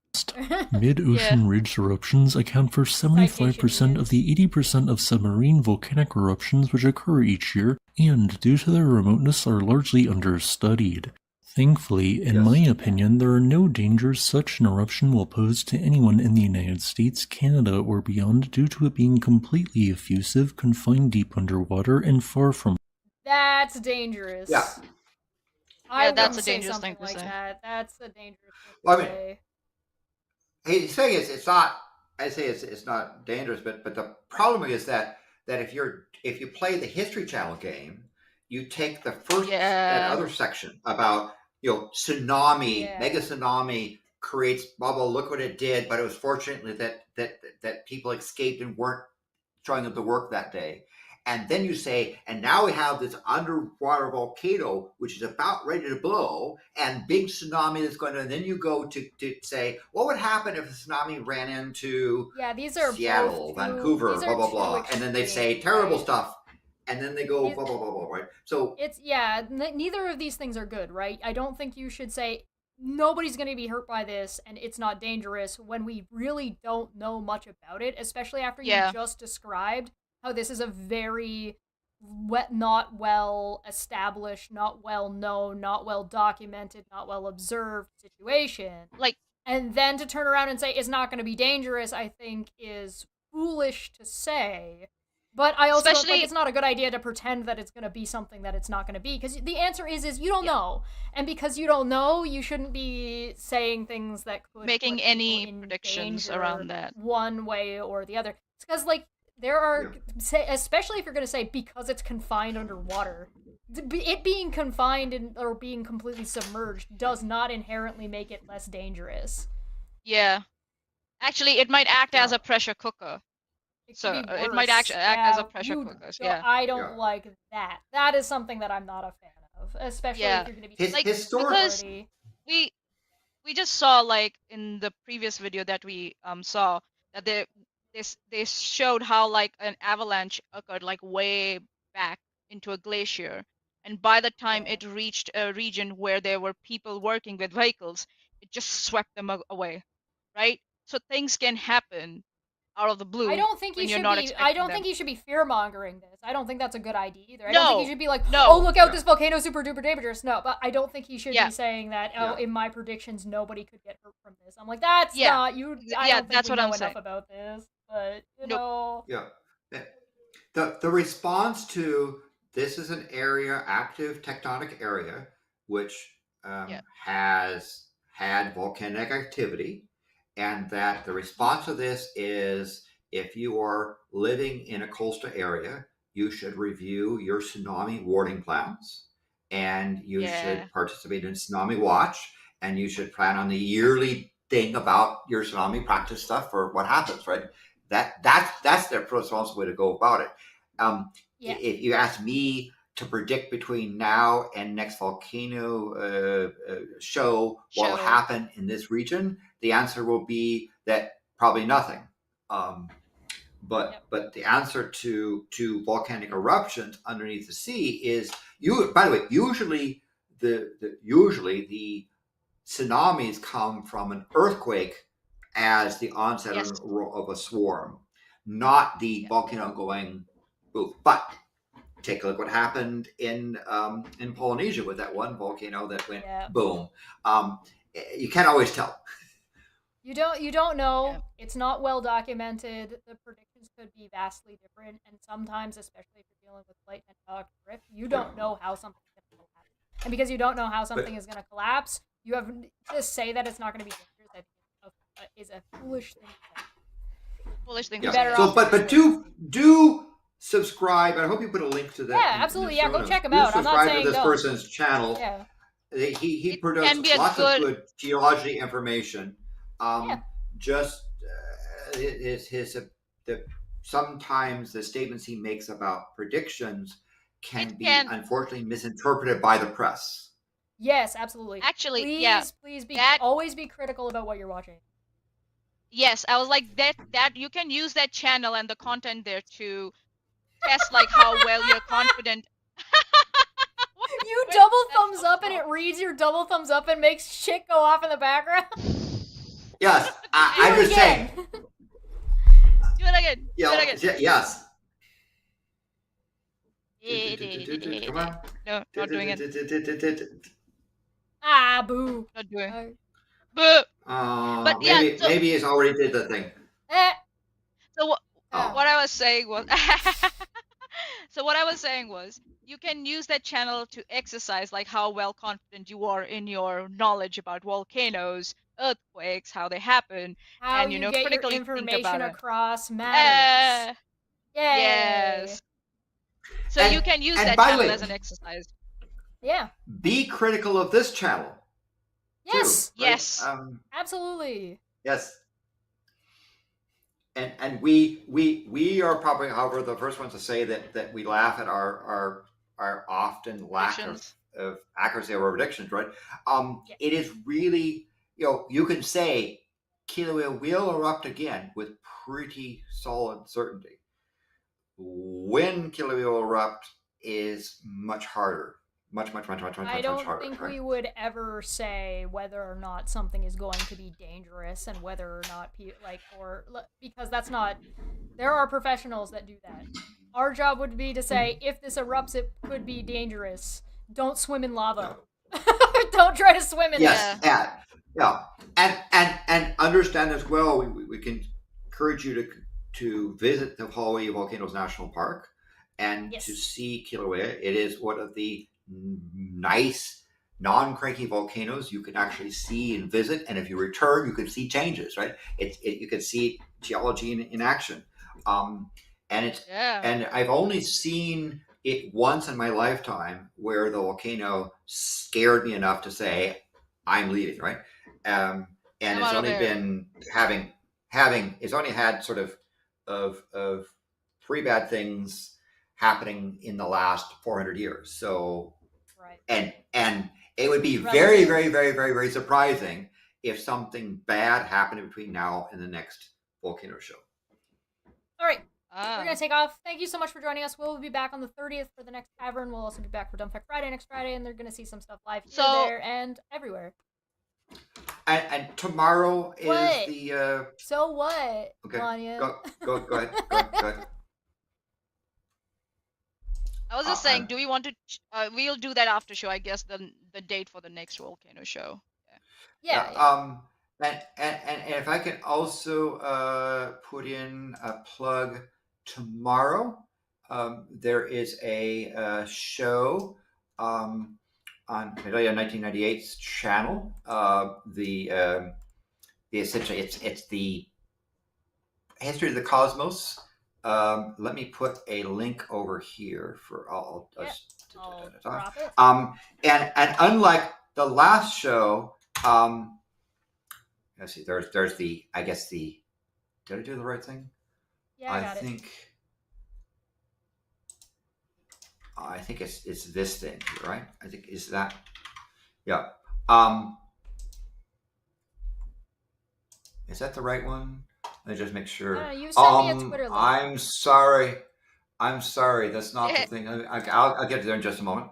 Mid-ocean ridge eruptions account for 75% of the 80% of submarine volcanic eruptions which occur each year, and due to their remoteness are largely understudied. Thankfully, in my opinion, there are no dangers such an eruption will pose to anyone in the United States, Canada, or beyond due to it being completely effusive, confined deep underwater, and far from. That's dangerous. Yeah. That's a dangerous thing to say. That's a dangerous thing to say. He's saying it's not. I say it's not dangerous, but the problem is that if you play the History Channel game, you take the first and other section about tsunami, mega tsunami creates bubble. Look what it did, but it was fortunately that people escaped and weren't trying to work that day. and then you say, and now we have this underwater volcano which is about ready to blow, and big tsunami that's going to. And then you go to say, what would happen if a tsunami ran into these are Seattle, Vancouver, blah blah blah, and then they say terrible stuff, and then they go blah blah blah blah, right? So it's neither of these things are good, right? I don't think you should say nobody's going to be hurt by this and it's not dangerous when we really don't know much about it, especially after you just described how this is a very not well established, not well known, not well documented, not well observed situation. Like, and then to turn around and say it's not going to be dangerous, I think is foolish to say. But I also don't think it's not a good idea to pretend that it's going to be something that it's not going to be, because the answer is you don't know. And because you don't know, you shouldn't be saying things that could making any predictions around that one way or the other. It's because, like, there are, especially if you're going to say because it's confined underwater, it being confined or being completely submerged does not inherently make it less dangerous. Yeah. Actually, it might act as a pressure cooker. It might actually act as a pressure cooker. Yeah. I don't like that. That is something that I'm not a fan of, especially if you're going to be like, because we just saw, like, in the previous video that we saw, that they showed how, like, an avalanche occurred, like, way back into a glacier, and by the time it reached a region where there were people working with vehicles, it just swept them away, right? So things can happen out of the blue. I don't think you should be. I don't think you should be fear mongering this. I don't think that's a good idea either. I No, don't think you should be like, no. oh, look out, this volcano is super duper dangerous. No, but I don't think he should be saying that. Oh, in my predictions, nobody could get hurt from this. I'm like, that's not you. I don't think that's we what know I'm saying enough about this, but you know. The response to this is an area, active tectonic area, which has had volcanic activity. And that the response to this is, if you are living in a coastal area, you should review your tsunami warning plans, and you should participate in Tsunami Watch, and you should plan on the yearly thing about your tsunami practice stuff for what happens, right? That's the responsible way to go about it. If you ask me to predict between now and next volcano show what will happen in this region, the answer will be that probably nothing. But the answer to volcanic eruptions underneath the sea is by the way, usually the tsunamis come from an earthquake as the onset of a swarm, not the volcano going boom. But take a look what happened in Polynesia with that one volcano that went boom. You can't always tell. You don't know. Yeah. It's not well documented. The predictions could be vastly different, and sometimes, especially if you're dealing with plate tectonic drift, you don't know how something's going to collapse. And because you don't know how something is going to collapse, you have to say that it's not going to be dangerous. I think is a foolish thing to say. Foolish thing. Yeah. So, but do subscribe. I hope you put a link to that. Yeah, absolutely. Yeah, go check him out. I'm not saying to this person's channel. Yeah. He produces lots of good geology information. Just sometimes the statements he makes about predictions can be unfortunately misinterpreted by the press. Yes, absolutely. Actually, please always be critical about what you're watching. Yes, I was like that you can use that channel and the content there to test, like, how well you're confident. You double thumbs up and it reads your double thumbs up and makes shit go off in the background. Yes, I'm just saying. Do it again. Yeah, do it again. Yes. Come on. No, not doing it. Boo. Not doing it. Boo. But maybe he's already did the thing. So what I was saying was, you can use that channel to exercise, like, how well confident you are in your knowledge about volcanoes, earthquakes, how they happen, how and you get critically your information across matters. Yes. So you can use that channel as an exercise. Yeah. Be critical of this channel. Yes. Too, right? Yes. Absolutely. Yes. and we are probably, however, the first ones to say that we laugh at our often lack of accuracy of our predictions, right? It is really, you can say Kilauea will erupt again with pretty solid certainty. When Kilauea will erupt is much harder. Much harder. I don't think we would ever say whether or not something is going to be dangerous and whether or not because that's not. There are professionals that do that. Our job would be to say if this erupts, it could be dangerous. Don't swim in lava. Don't try to swim in it. Yes, yeah, and understand as well. We can encourage you to visit the Hawaii Volcanoes National Park and to see Kilauea. It is one of the nice non-cranky volcanoes you can actually see and visit, and if you return you can see changes, right? You can see geology in action, and I've only seen it once in my lifetime where the volcano scared me enough to say I'm leaving, right? And it's only been it's only had sort of three bad things happening in the last 400 years. So, and it would be very, very, very, very, very surprising if something bad happened between now and the next volcano show. All right, we're gonna take off. Thank you so much for joining us. We'll be back on the 30th for the next Tavern. We'll also be back for Dumb Fact Friday next Friday, and they're gonna see some stuff live here, there, and everywhere. And tomorrow is the. So what? Okay. Maanyaa? Go ahead. Go ahead. I was just saying, do we want to? We'll do that after show, I guess. The date for the next volcano show. Yeah. And if I can also put in a plug tomorrow, there is a show on Madlad 1998's channel. The essentially it's the history of the cosmos. Let me put a link over here for all. I'll drop it. And unlike the last show, let's see. There's the. I guess the. Did I do the right thing? Yeah, I think. I think it's this thing, right? I think is that. Yeah. Is that the right one? Let me just make sure. You sent me a Twitter link. I'm sorry. That's not the thing. I'll get there in just a moment.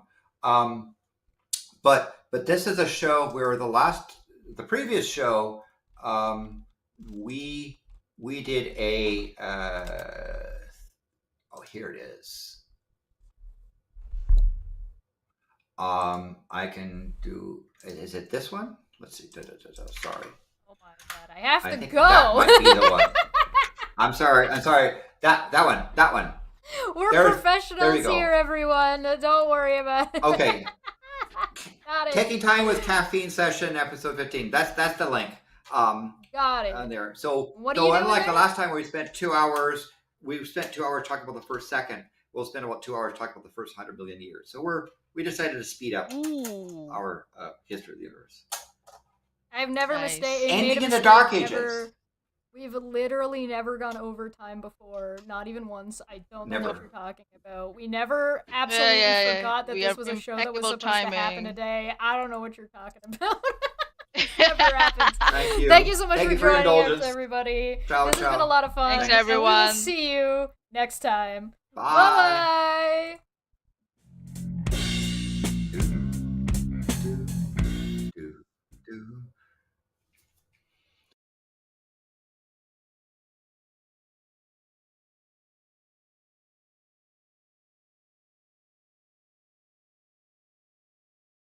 But this is a show where the previous show, we did a. Here it is. I can do. Is it this one? Let's see. Sorry. Oh my god! I have to go. That might be the one. I'm sorry. That one. We're professionals here, everyone. Don't worry about it. Okay. Got it. Taking Time with Caffeine Session, episode 15. That's the link. Got it. On there. So unlike the last time we spent 2 hours, talking about the first second. We'll spend about 2 hours talking about the first 100 million years. So we decided to speed up our history of the universe. I've never ending in the Dark Ages. We've literally never gone over time before, not even once. I don't know what you're talking about. We never absolutely forgot that this was a show that was supposed to happen today. I don't know what you're talking about. It never happens. Thank you. Thank you so much for joining us, everybody. Ciao, this has been a lot of fun. Thanks, everyone. And we will see you next time. Bye. Bye.